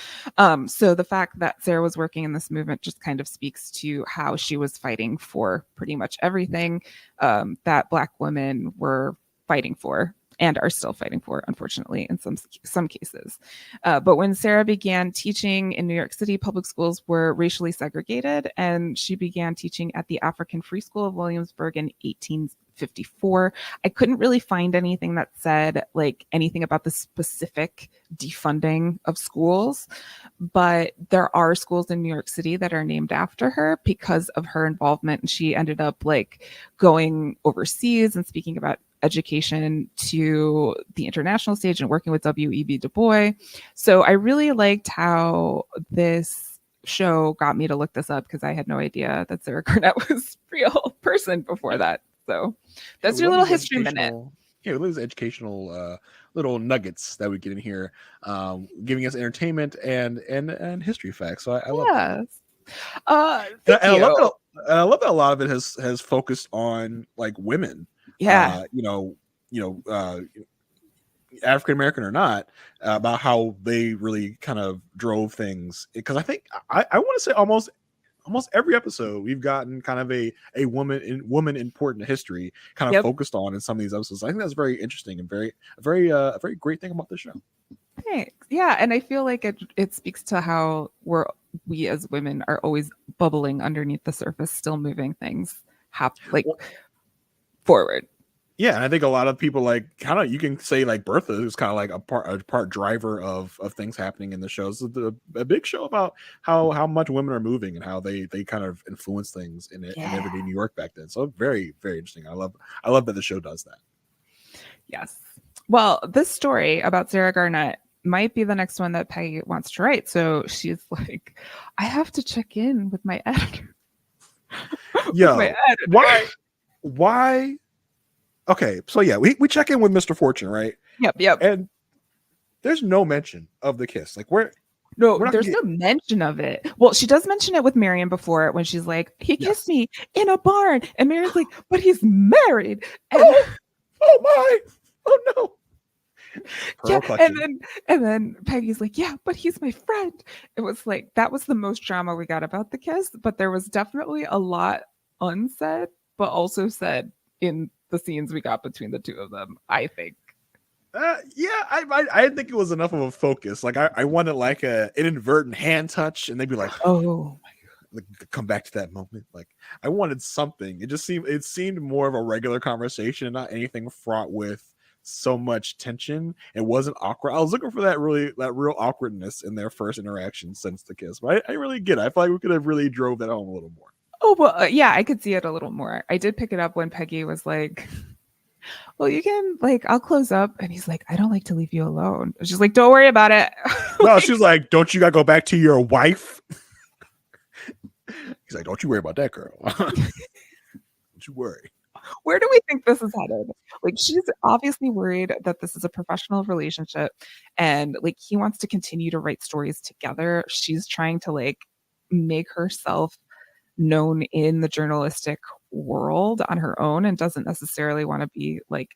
A: So the fact that Sarah was working in this movement just kind of speaks to how she was fighting for pretty much everything that Black women were fighting for and are still fighting for, unfortunately, in some cases. But when Sarah began teaching in New York City, public schools were racially segregated, and she began teaching at the African Free School of Williamsburg in 1854. I couldn't really find anything that said like anything about the specific defunding of schools, but there are schools in New York City that are named after her because of her involvement. And she ended up like going overseas and speaking about education to the international stage and working with W.E.B. Du Bois. So I really liked how this show got me to look this up because I had no idea that Sarah Garnett was a real person before that. So that's your little history minute.
B: Yeah, those educational little nuggets that we get in here, giving us entertainment and history facts. So I love that. I love that a lot of it has focused on like women.
A: Yeah.
B: African American or not, about how they really kind of drove things. Because I think I want to say almost every episode we've gotten kind of a woman important history kind of focused on in some of these episodes. I think that's very interesting and a very great thing about the show.
A: Thanks. Yeah, and I feel like it speaks to how we as women are always bubbling underneath the surface, still moving things forward.
B: Yeah, and I think a lot of people like kind of, you can say like Bertha is kind of like a part driver of things happening in the shows. A big show about how much women are moving and how they kind of influence things in everyday New York back then. So very, very interesting. I love that the show does that.
A: Yes. Well, this story about Sarah Garnett might be the next one that Peggy wants to write. So she's like, I have to check in with my editor.
B: Yeah. Why? Okay, so yeah, we check in with Mr. Fortune, right?
A: Yep.
B: And there's no mention of the kiss. Like
A: there's no mention of it. Well, she does mention it with Marion before when she's like, he kissed me in a barn. And Marion's like, but he's married. And,
B: oh my. Oh no.
A: Yeah, and then Peggy's like, yeah, but he's my friend. It was like, that was the most drama we got about the kiss, but there was definitely a lot unsaid, but also said in the scenes we got between the two of them, I think.
B: I didn't think it was enough of a focus. Like I wanted like an inadvertent hand touch, and they'd be like, "Oh my god!" Like, come back to that moment. Like I wanted something. It seemed more of a regular conversation, and not anything fraught with so much tension. It wasn't awkward. I was looking for that real awkwardness in their first interaction since the kiss. But I really get it. I feel like we could have really drove that home a little more.
A: Oh, well, yeah, I could see it a little more. I did pick it up when Peggy was like, well, you can, like, I'll close up. And he's like, I don't like to leave you alone. She's like, don't worry about it.
B: No, she's like, don't you got to go back to your wife? He's like, don't you worry about that, girl. Don't you worry.
A: Where do we think this is headed? Like, she's obviously worried that this is a professional relationship. And, like, he wants to continue to write stories together. She's trying to, like, make herself known in the journalistic world on her own and doesn't necessarily want to be like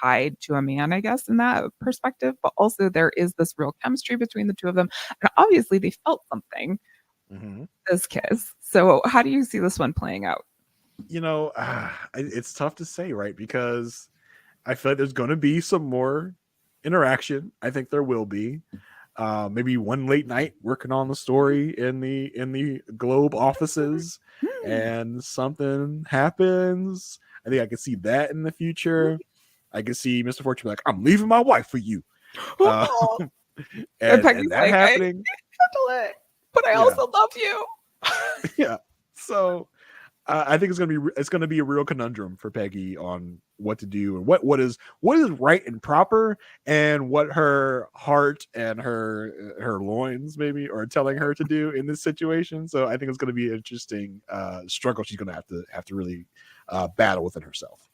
A: tied to a man, I guess, in that perspective. But also there is this real chemistry between the two of them. And obviously they felt something this kiss. So how do you see this one playing out?
B: It's tough to say, right? Because I feel like there's going to be some more interaction. I think there will be. Maybe one late night working on the story in the Globe offices, and something happens. I think I can see that in the future. I can see Mr. Fortune be like, I'm leaving my wife for you. And that
A: like,
B: happening.
A: I handle it, but I also love you.
B: Yeah. So I think it's gonna be a real conundrum for Peggy on what to do and what is right and proper, and what her heart and her loins maybe are telling her to do in this situation. So I think it's gonna be an interesting struggle she's gonna have to really battle within herself.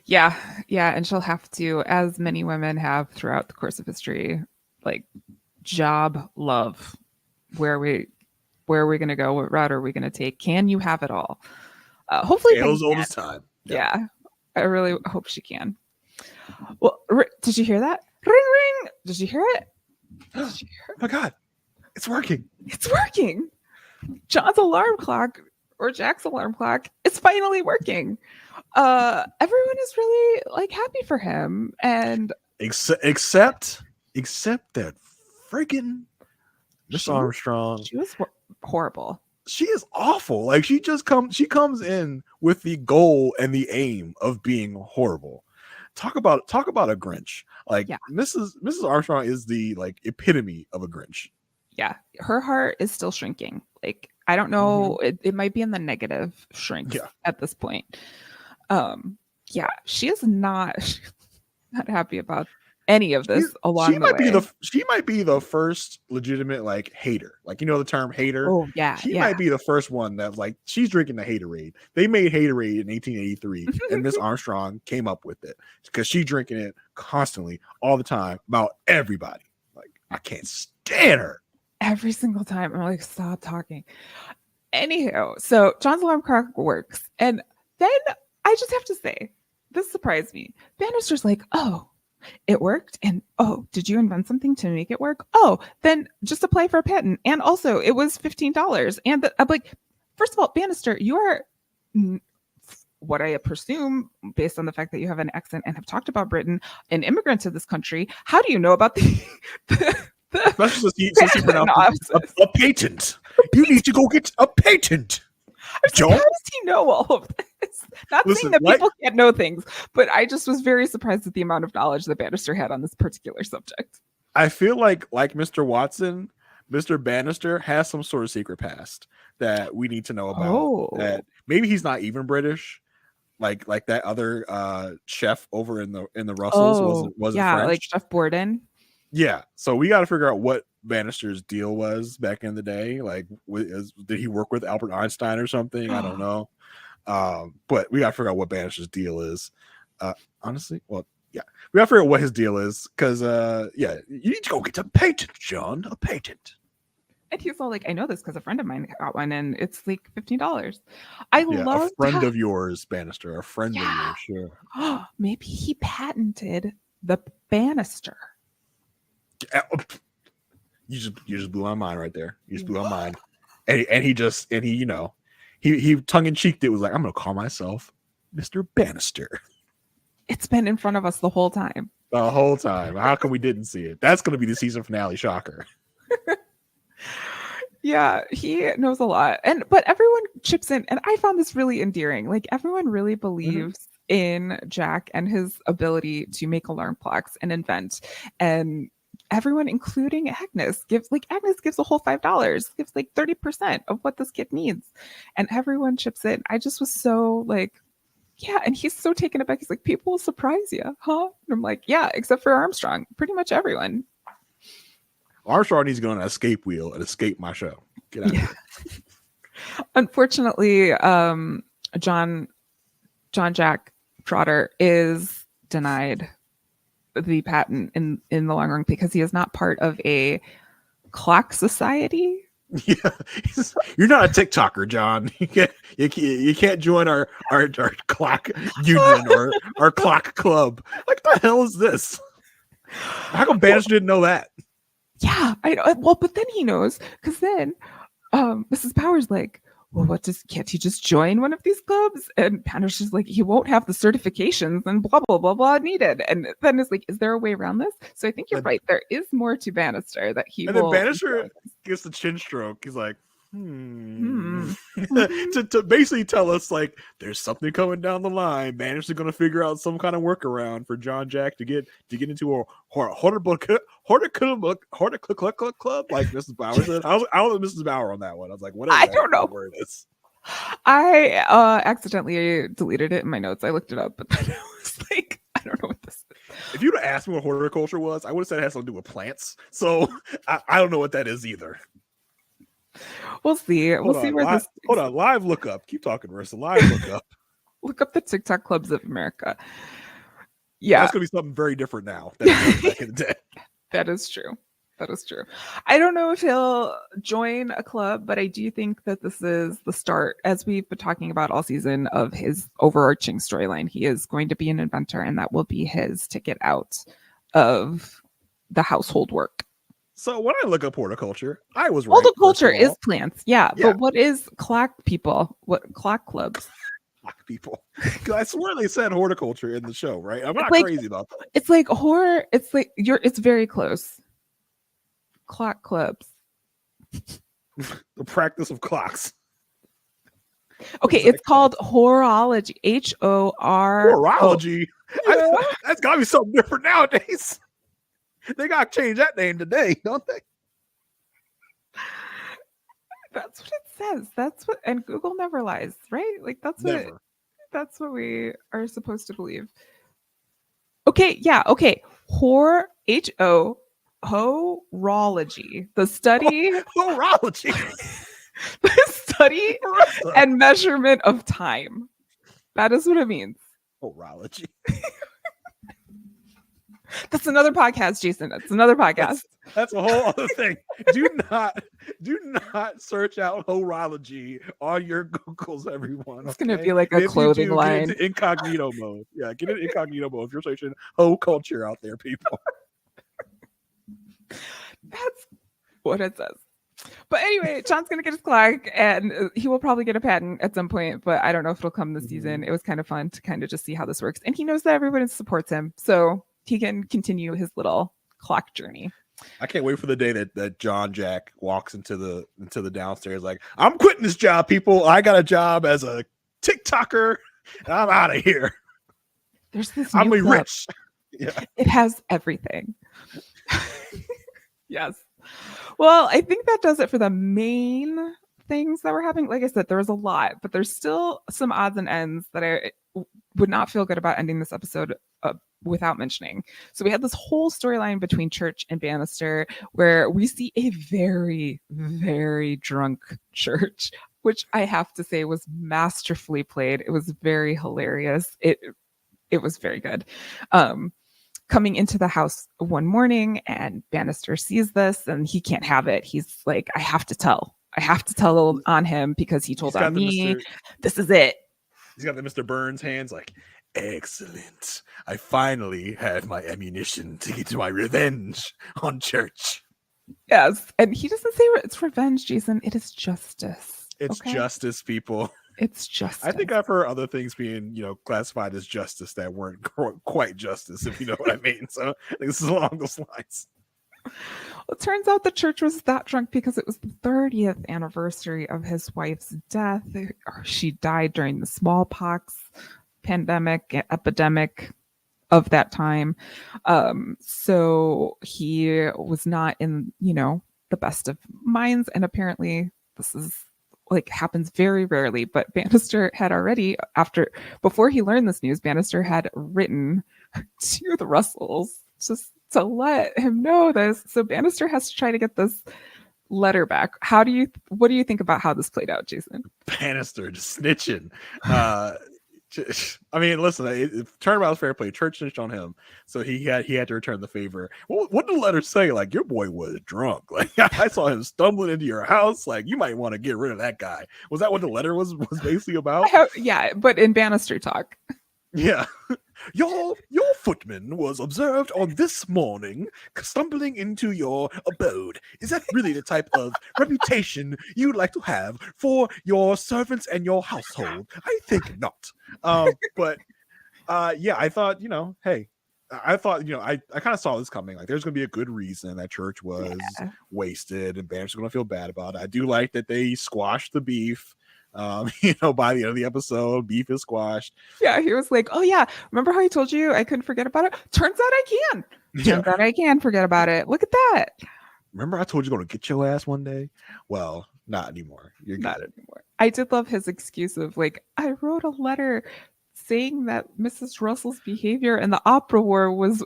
A: Yeah, and she'll have to, as many women have throughout the course of history, like job, love, where are we going to go? What route are we going to take? Can you have it all? Hopefully,
B: Tale's oldest time.
A: Yeah, I really hope she can. Well, did you hear that? Ring, ring. Did you hear it?
B: Oh my God, it's working.
A: It's working. John's alarm clock or Jack's alarm clock is finally working. Everyone is really like happy for him, and
B: except that freaking Miss Armstrong.
A: She was horrible.
B: She is awful. Like she comes in with the goal and the aim of being horrible. Talk about a Grinch. Like Mrs. Armstrong is the like epitome of a Grinch.
A: Yeah, her heart is still shrinking. Like I don't know, it might be in the negative shrink at this point. She is not happy about any of this along the way.
B: She might be the first legitimate like hater. Like, you know the term hater?
A: Oh, yeah.
B: She might be the first one that's like, she's drinking the haterade. They made haterade in 1883 and Miss Armstrong came up with it because she's drinking it constantly all the time about everybody. Like, I can't stand her.
A: Every single time. I'm like, stop talking. Anywho, so John's alarm clock works. And then I just have to say, this surprised me. Banister's like, oh, it worked. And oh, did you invent something to make it work? Oh, then just apply for a patent. And also it was $15. And I'm like, first of all, Banister, you are what I presume, based on the fact that you have an accent and have talked about Britain, an immigrant to this country. How do you know about
B: especially since he pronounced a patent? You need to go get a patent.
A: How does he know all of this? Not saying that people can't know things, but I just was very surprised at the amount of knowledge that Banister had on this particular subject.
B: I feel like Mr. Watson, Mr. Banister has some sort of secret past that we need to know about. Oh. That maybe he's not even British, like that other chef over in the Russells was French.
A: Like Chef Borden.
B: Yeah, so we got to figure out what Banister's deal was back in the day. Like, did he work with Albert Einstein or something? I don't know. But we got to figure out what Banister's deal is. Honestly, well, yeah, we got to figure out what his deal is because, you need to go get a patent, John, a patent.
A: And he's all like, I know this because a friend of mine got one, and it's like $15. I love
B: a friend of yours, Banister, a friend of yours, sure.
A: Maybe he patented the Banister.
B: You just blew my mind right there. You just blew my mind. And he tongue in cheek it was like, I'm gonna call myself Mr. Banister.
A: It's been in front of us the whole time.
B: The whole time. How come we didn't see it? That's gonna be the season finale shocker.
A: Yeah, he knows a lot. But everyone chips in, and I found this really endearing. Like everyone really believes in Jack and his ability to make alarm clocks and invent. And everyone, including Agnes, gives a whole $5, gives like 30% of what this kid needs, and everyone chips in. I just was so like, yeah, and he's so taken aback. He's like, people will surprise you, huh? And I'm like, yeah, except for Armstrong. Pretty much everyone.
B: Armstrong needs to go on an escape wheel and escape my show. Get out of here.
A: Unfortunately, John Jack Trotter is denied the patent in the long run because he is not part of a clock society.
B: Yeah, you're not a TikToker, John. You can't join our clock union or our clock club. Like, the hell is this? How come Banister didn't know that?
A: Yeah, I know. Well, but then he knows because then Mrs. Power's like, well, can't he just join one of these clubs? And Banister's like, he won't have the certifications and blah, blah, blah, blah needed. And then it's like, is there a way around this? So I think you're right. There is more to Banister that he will.
B: And then Banister gets the chin stroke. He's like, to basically tell us, like, there's something coming down the line. Banister's going to figure out some kind of workaround for John Jack to get into a horticultural club, like Mrs. Bauer said. I was with Mrs. Bauer on that one. I was like, whatever.
A: I don't know.
B: Word is.
A: I accidentally deleted it in my notes. I looked it up, but then I was like, I don't know what this is.
B: If you'd have asked me what horticulture was, I would have said it has something to do with plants. So I don't know what that is either.
A: We'll see. We'll see where this.
B: Hold on, live look up. Keep talking, Marissa. Live look up.
A: Look up the TikTok clubs of America. Yeah,
B: that's gonna be something very different now than it was back in the day.
A: That is true. That is true. I don't know if he'll join a club, but I do think that this is the start, as we've been talking about all season, of his overarching storyline. He is going to be an inventor, and that will be his ticket out of the household work.
B: So when I look up horticulture, I was right.
A: Horticulture is plants, yeah. But what is clock people? What clock clubs?
B: Clock people. Because I swear they said horticulture in the show, right? I'm not crazy about that.
A: It's like horror. It's like it's very close. Clock clubs.
B: The practice of clocks.
A: Okay, it's called horology. H-O-R.
B: Horology. That's got to be something different nowadays. They got to change that name today, don't they?
A: That's what it says. That's what, and Google never lies, right? Like that's what we are supposed to believe. Okay, yeah, okay. Horology, the study.
B: Horology.
A: The study and measurement of time. That is what it means.
B: Horology.
A: That's another podcast, Jason. That's another podcast.
B: That's a whole other thing. Do not search out horology on your Googles, everyone.
A: It's gonna be like a clothing line.
B: Get into incognito mode. Yeah, get into incognito mode if you're searching ho culture out there, people.
A: That's what it says. But anyway, John's gonna get his clock, and he will probably get a patent at some point. But I don't know if it'll come this season. It was kind of fun to kind of just see how this works, and he knows that everybody supports him, so he can continue his little clock journey.
B: I can't wait for the day that John Jack walks into the downstairs like, I'm quitting this job, people. I got a job as a TikToker, and I'm out of here.
A: There's this.
B: I'm rich.
A: Yeah. It has everything. Yes. Well, I think that does it for the main things that we're having. Like I said, there was a lot, but there's still some odds and ends that I would not feel good about ending this episode without mentioning. So we had this whole storyline between Church and Banister where we see a very, very drunk Church, which I have to say was masterfully played. It was very hilarious. It was very good. Coming into the house one morning, and Banister sees this and he can't have it. He's like, I have to tell on him because he told on me. This is it.
B: He's got the Mr. Burns hands like, excellent. I finally had my ammunition to get to my revenge on Church.
A: Yes. And he doesn't say it's revenge, Jason. It is justice.
B: It's justice, people.
A: It's justice.
B: I think I've heard other things being, classified as justice that weren't quite justice, if you know what I mean. So I think this is along those lines.
A: Well, it turns out the Church was that drunk because it was the 30th anniversary of his wife's death. She died during the smallpox epidemic of that time. So he was not in, the best of minds. And apparently this is happens very rarely, but Banister had already, before he learned this news, Banister had written to the Russells just to let him know this. So Banister has to try to get this letter back. What do you think about how this played out, Jason?
B: Banister just snitching. I mean, listen, turnabout was fair play. Church snitched on him, so he had to return the favor. What did the letter say? Like, your boy was drunk. Like, I saw him stumbling into your house. Like, you might want to get rid of that guy. Was that what the letter was basically about?
A: Yeah, but in Banister talk.
B: Yeah. Your footman was observed on this morning stumbling into your abode. Is that really the type of reputation you'd like to have for your servants and your household? I think not. But I thought, hey, I thought, I kind of saw this coming. Like, there's going to be a good reason that Church was wasted and Banner's going to feel bad about it. I do like that they squashed the beef. By the end of the episode, beef is squashed.
A: Yeah, he was like, oh yeah, remember how I told you I couldn't forget about it? Turns out I can. Turns out I can forget about it. Look at that.
B: Remember I told you going to get your ass one day? Well, not anymore. You're
A: not anymore. I did love his excuse of like, I wrote a letter saying that Mrs. Russell's behavior in the opera war was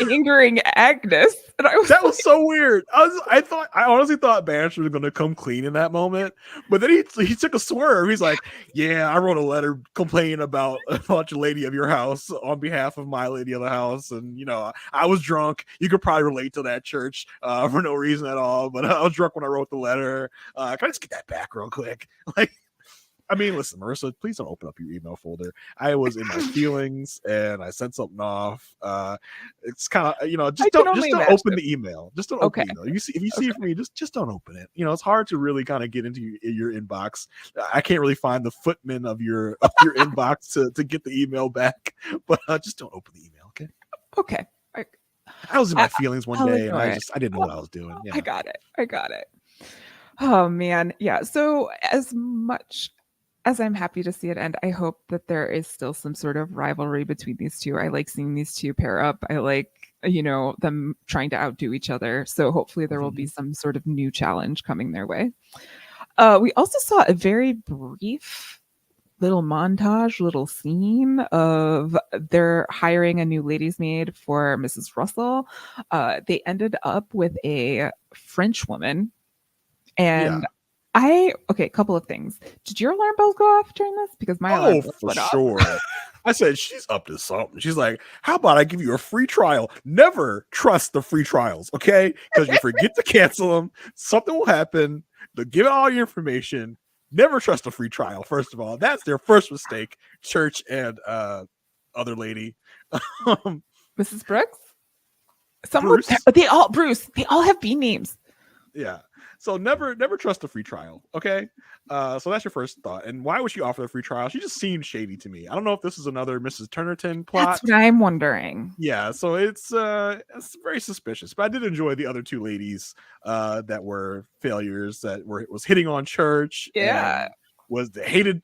A: angering Agnes. And I was
B: That
A: like,
B: was so weird. I honestly thought Banister was going to come clean in that moment, but then he took a swerve. He's like, "Yeah, I wrote a letter complaining about a bunch of lady of your house on behalf of my lady of the house, and I was drunk. You could probably relate to that, church, for no reason at all. But I was drunk when I wrote the letter. Can I just get that back real quick?" Like, I mean, listen, Marissa, please don't open up your email folder. I was in my feelings and I sent something off. It's kind of, just don't open the email. Just don't open the email. If you see it from me, just don't open it. It's hard to really kind of get into your inbox. I can't really find the footman of your inbox to get the email back, but just don't open the email.
A: Okay.
B: I was in my feelings one day and I didn't know what I was doing. Yeah.
A: I got it. Oh man. Yeah. So as much as I'm happy to see it end, I hope that there is still some sort of rivalry between these two. I like seeing these two pair up. I like, them trying to outdo each other. So hopefully there will be some sort of new challenge coming their way. We also saw a very brief little montage, little scene of they're hiring a new lady's maid for Mrs. Russell. They ended up with a French woman. And a couple of things. Did your alarm bells go off during this? Because my alarm bells went off.
B: Sure. I said she's up to something. She's like, "How about I give you a free trial?" Never trust the free trials, okay? Because you forget to cancel them. Something will happen. They'll give out all your information. Never trust a free trial. First of all, that's their first mistake. Church and other lady,
A: Mrs. Brooks.
B: Bruce.
A: They all have B names.
B: Yeah. So never trust a free trial. Okay. So that's your first thought. And why would she offer the free trial? She just seemed shady to me. I don't know if this is another Mrs. Turneron plot.
A: That's what I'm wondering.
B: Yeah. So it's very suspicious. But I did enjoy the other two ladies that were failures that was hitting on Church.
A: Yeah.
B: Was hated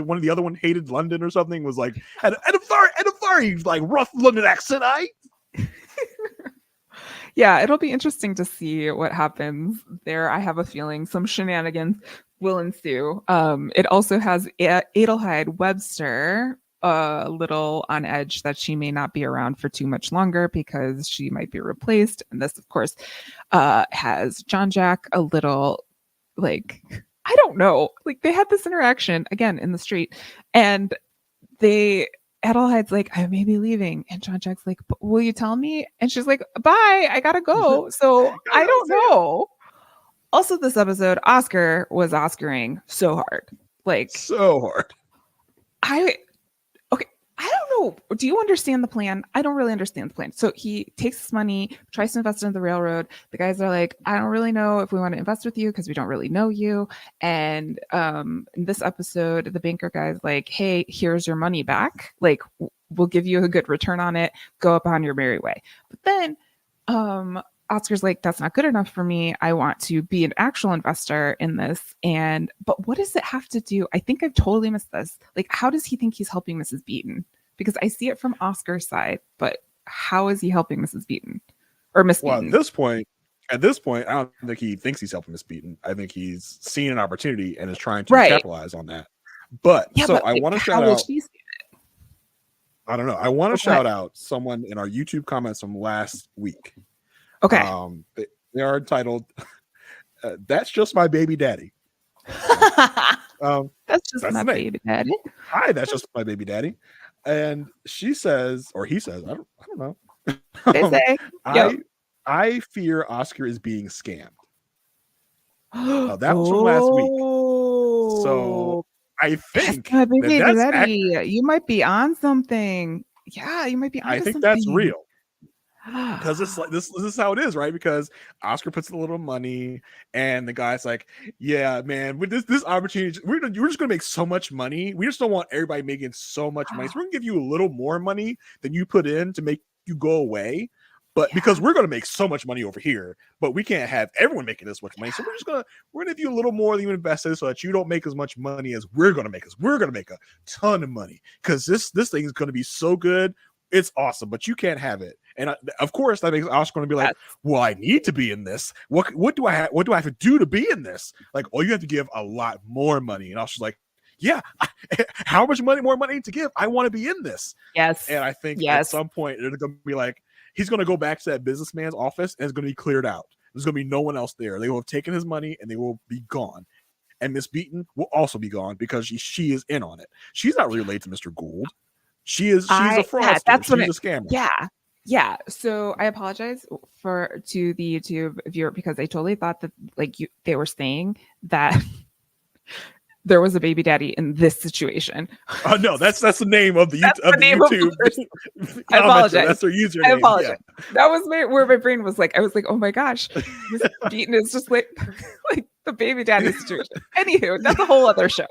B: one of the other one hated London or something, was like had a very like rough London accent.
A: Yeah, it'll be interesting to see what happens there. I have a feeling some shenanigans will ensue. It also has Adelheid Webster a little on edge that she may not be around for too much longer because she might be replaced. And this, of course, has John Jack a little like, I don't know, like they had this interaction again in the street and Adelheid's like, "I may be leaving." And John Jack's like, "Will you tell me?" And she's like, "Bye, I gotta go." So I don't know. Also, this episode, Oscar was Oscaring so hard. Like,
B: so hard.
A: I don't know. Do you understand the plan? I don't really understand the plan. So he takes his money, tries to invest in the railroad. The guys are like, "I don't really know if we want to invest with you because we don't really know you." And in this episode, the banker guy's like, "Hey, here's your money back. Like, we'll give you a good return on it. Go up on your merry way." But then Oscar's like, "That's not good enough for me. I want to be an actual investor in this." But what does it have to do? I think I've totally missed this. Like, how does he think he's helping Mrs. Beaton? Because I see it from Oscar's side, but how is he helping Mrs. Beaton or Miss Beaton?
B: At this point, I don't think he thinks he's helping Miss Beaton. I think he's seen an opportunity and is trying to capitalize on that. But I want to shout out. I don't know. I want to shout out someone in our YouTube comments from last week.
A: Okay.
B: They are entitled, "That's Just My Baby Daddy."
A: That's just my baby daddy.
B: Hi, that's just my baby daddy. And she says, or he says, I don't know.
A: They say,
B: I fear Oscar is being scammed. That was from last week. So I think
A: you might be on something. Yeah, you might be on something.
B: That's real. Because it's like this is how it is, right? Because Oscar puts a little money and the guy's like, "Yeah, man, with this opportunity, we're just gonna make so much money. We just don't want everybody making so much money. So we're gonna give you a little more money than you put in to make you go away. But because we're gonna make so much money over here, but we can't have everyone making this much money. So we're gonna give you a little more than you invested so that you don't make as much money as we're gonna make, because we're gonna make a ton of money. Because this thing is gonna be so good, it's awesome, but you can't have it." And of course, that makes Oscar going to be like,
A: Yes.
B: well, I need to be in this. What do I have to do to be in this? Like, oh, you have to give a lot more money. And Oscar's like, yeah, how much more money to give? I want to be in this.
A: Yes.
B: And I think
A: Yes.
B: at some point it's going to be like, he's going to go back to that businessman's office and it's going to be cleared out. There's going to be no one else there. They will have taken his money and they will be gone. And Miss Beaton will also be gone because she is in on it. She's not really related to Mr. Gould. She's a fraudster.
A: Yeah, that's
B: she's a scammer.
A: Yeah. So I apologize to the YouTube viewer because I totally thought that they were saying that there was a baby daddy in this situation.
B: Oh no, that's the name of the YouTube.
A: I apologize.
B: That's their username.
A: I apologize. Yeah. That was where my brain was like. I was like, oh my gosh, Miss Beaton is just like the baby daddy situation. Anywho, that's a whole other show.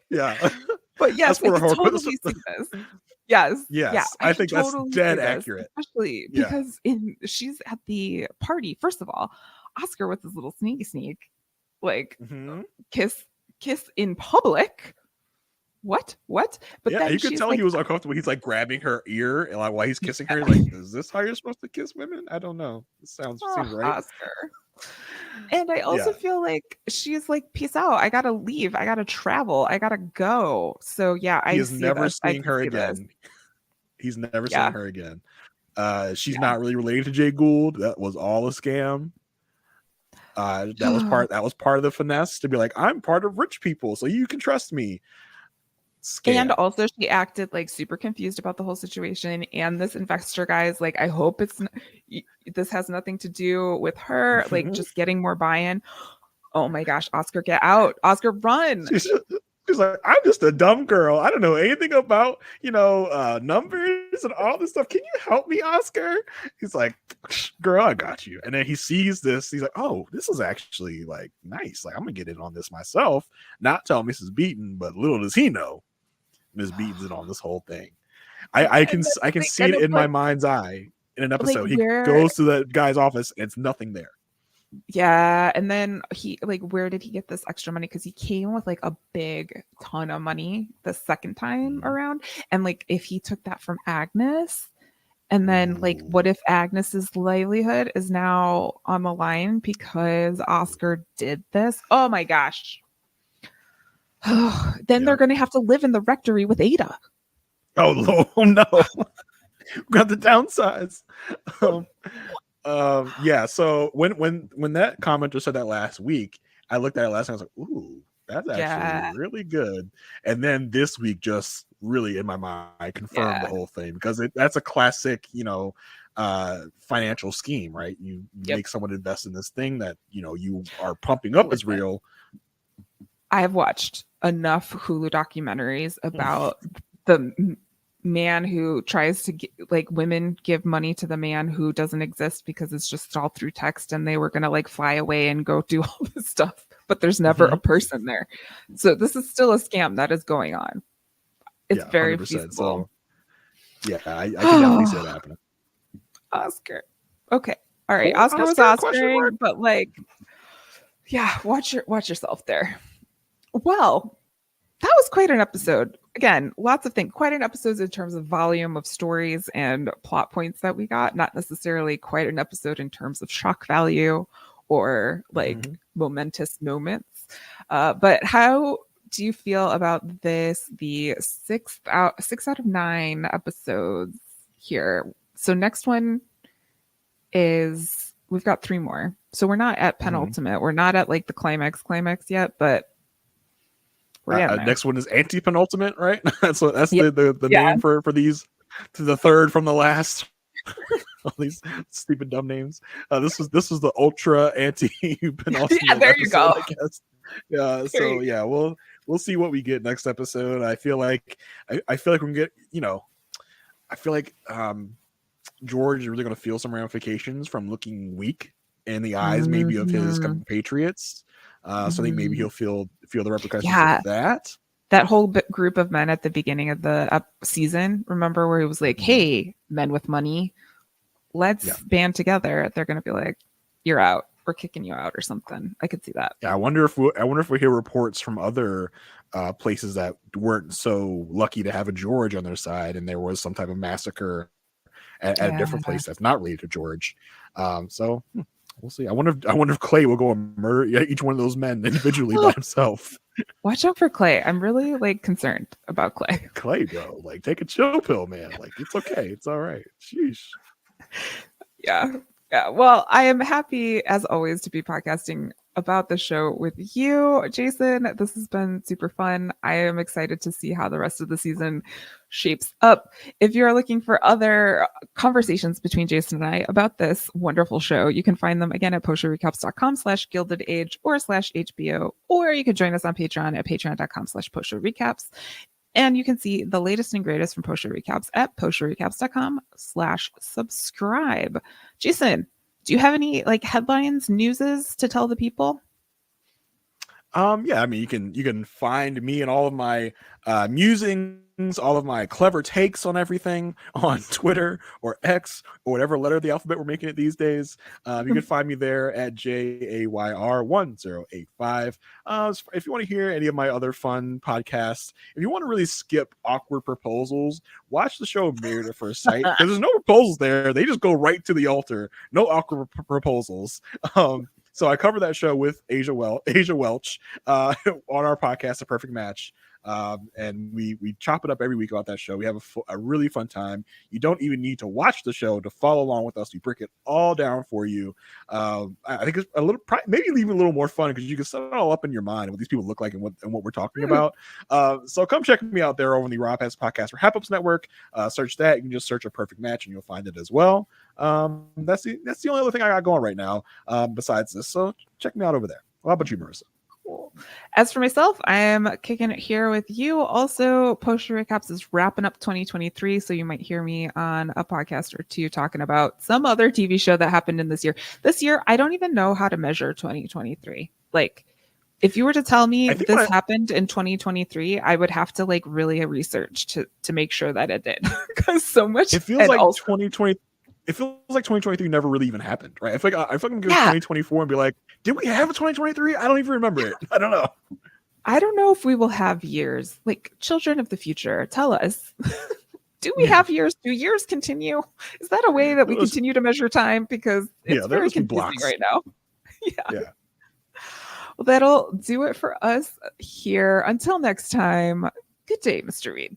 B: Yeah,
A: but yes, I totally see this. Yes.
B: Yeah, I think totally that's dead accurate.
A: Especially because she's at the party. First of all, Oscar with his little sneak, like kiss in public. What? But
B: yeah,
A: then
B: you could tell he was uncomfortable. He's like grabbing her ear and like while he's kissing her, like, is this how you're supposed to kiss women? I don't know. It seems right.
A: Oscar. And I also feel like she's like, peace out. I gotta leave. I gotta travel. I gotta go. So yeah,
B: he's never seeing her again. He's never seen her again. She's not really related to Jay Gould. That was all a scam. That was part of the finesse to be like, I'm part of rich people, so you can trust me. Scam.
A: And also she acted like super confused about the whole situation. And this investor guy is like, I hope this has nothing to do with her, like just getting more buy-in. Oh my gosh, Oscar, get out. Oscar, run.
B: She's like, I'm just a dumb girl. I don't know anything about, numbers and all this stuff. Can you help me, Oscar? He's like, girl, I got you. And then he sees this. He's like, oh, this is actually like nice. Like, I'm gonna get in on this myself. Not tell Mrs. Beaton, but little does he know, Miss Beaton's in on this whole thing. I can see it in my mind's eye in an episode. He goes to the guy's office and it's nothing there.
A: Yeah, and then where did he get this extra money? Because he came with like a big ton of money the second time around, and like if he took that from Agnes, and then like what if Agnes's livelihood is now on the line because Oscar did this? Oh my gosh! Then they're gonna have to live in the rectory with Ada.
B: Oh no! We got the downsides. So when that commenter said that last week, I looked at it last night. I was like, ooh, that's actually really good. And then this week just really in my mind confirmed the whole thing because that's a classic, financial scheme, right? You make someone invest in this thing that you are pumping up as real.
A: I have watched enough Hulu documentaries about the man who tries to women give money to the man who doesn't exist because it's just all through text and they were going to fly away and go do all this stuff, but there's never a person there. So this is still a scam that is going on. It's very feasible.
B: So, I can definitely see that happening.
A: Oscar. Okay. All right. Oscar was Oscar, but watch yourself there. Well, that was quite an episode. Again, lots of things. Quite an episode in terms of volume of stories and plot points that we got. Not necessarily quite an episode in terms of shock value or momentous moments. But how do you feel about this? The 6 out of 9 episodes here. So next one is we've got 3 more. So we're not at penultimate. We're not at the climax yet, but.
B: Next one is anti-penultimate, right? that's the name for these, to the third from the last. All these stupid dumb names. This was the ultra anti-penultimate.
A: Yeah, there you go.
B: I guess. Yeah. So we'll see what we get next episode. I feel like we can get. I feel like George is really going to feel some ramifications from looking weak in the eyes, maybe of his compatriots. So I think maybe he'll feel the repercussions of that.
A: That whole group of men at the beginning of the season, remember where he was like, hey, men with money, let's band together. They're going to be like, you're out. We're kicking you out or something. I could see that.
B: Yeah, I wonder if we hear reports from other places that weren't so lucky to have a George on their side and there was some type of massacre at a different place that's not related to George. So we'll see. I wonder if Clay will go and murder each one of those men individually by himself.
A: Watch out for Clay. I'm really like concerned about Clay.
B: Clay, bro, like take a chill pill, man. Like it's okay. It's all right. Sheesh.
A: Yeah. Well, I am happy as always to be podcasting about the show with you, Jason. This has been super fun. I am excited to see how the rest of the season shapes up. If you're looking for other conversations between Jason and I about this wonderful show, you can find them again at postshowrecaps.com/Gilded Age or /HBO, or you can join us on Patreon at patreon.com/postshowrecaps. And you can see the latest and greatest from Post Show Recaps at postshowrecaps.com/subscribe. Jason, do you have any like headlines, newses to tell the people?
B: Yeah, I mean, you can find me and all of my musings, all of my clever takes on everything on Twitter or X or whatever letter of the alphabet we're making it these days. You can find me there at JAYR1085. If you want to hear any of my other fun podcasts, if you want to really skip awkward proposals, watch the show Married at First Sight, because there's no proposals there. They just go right to the altar. No awkward proposals. So I cover that show with Asia Welch on our podcast, A Perfect Match. And we chop it up every week about that show. We have a really fun time. You don't even need to watch the show to follow along with us. We break it all down for you. I think it's a little, maybe even a little more fun because you can set it all up in your mind what these people look like and what we're talking about. So come check me out there over on the Raw Pass Podcast for Hap Ups Network. Search that. You can just search A Perfect Match and you'll find it as well. That's the only other thing I got going right now besides this. So check me out over there. How about you, Marissa?
A: Cool. As for myself, I am kicking it here with you. Also, Post Show Recaps is wrapping up 2023, so you might hear me on a podcast or two talking about some other TV show that happened in this year. This year, I don't even know how to measure 2023. Like, if you were to tell me this happened in 2023, I would have to like really research to make sure that it did, because so much.
B: It feels like 2020. It feels like 2023 never really even happened, right? I feel like I can go to 2024 and be like, did we have a 2023? I don't even remember it. I don't know.
A: I don't know if we will have years. Like, children of the future, tell us. Do we have years? Do years continue? Is that a way that we continue to measure time? Because it's very confusing right now. Yeah. Well, that'll do it for us here. Until next time, good day, Mr. Reed.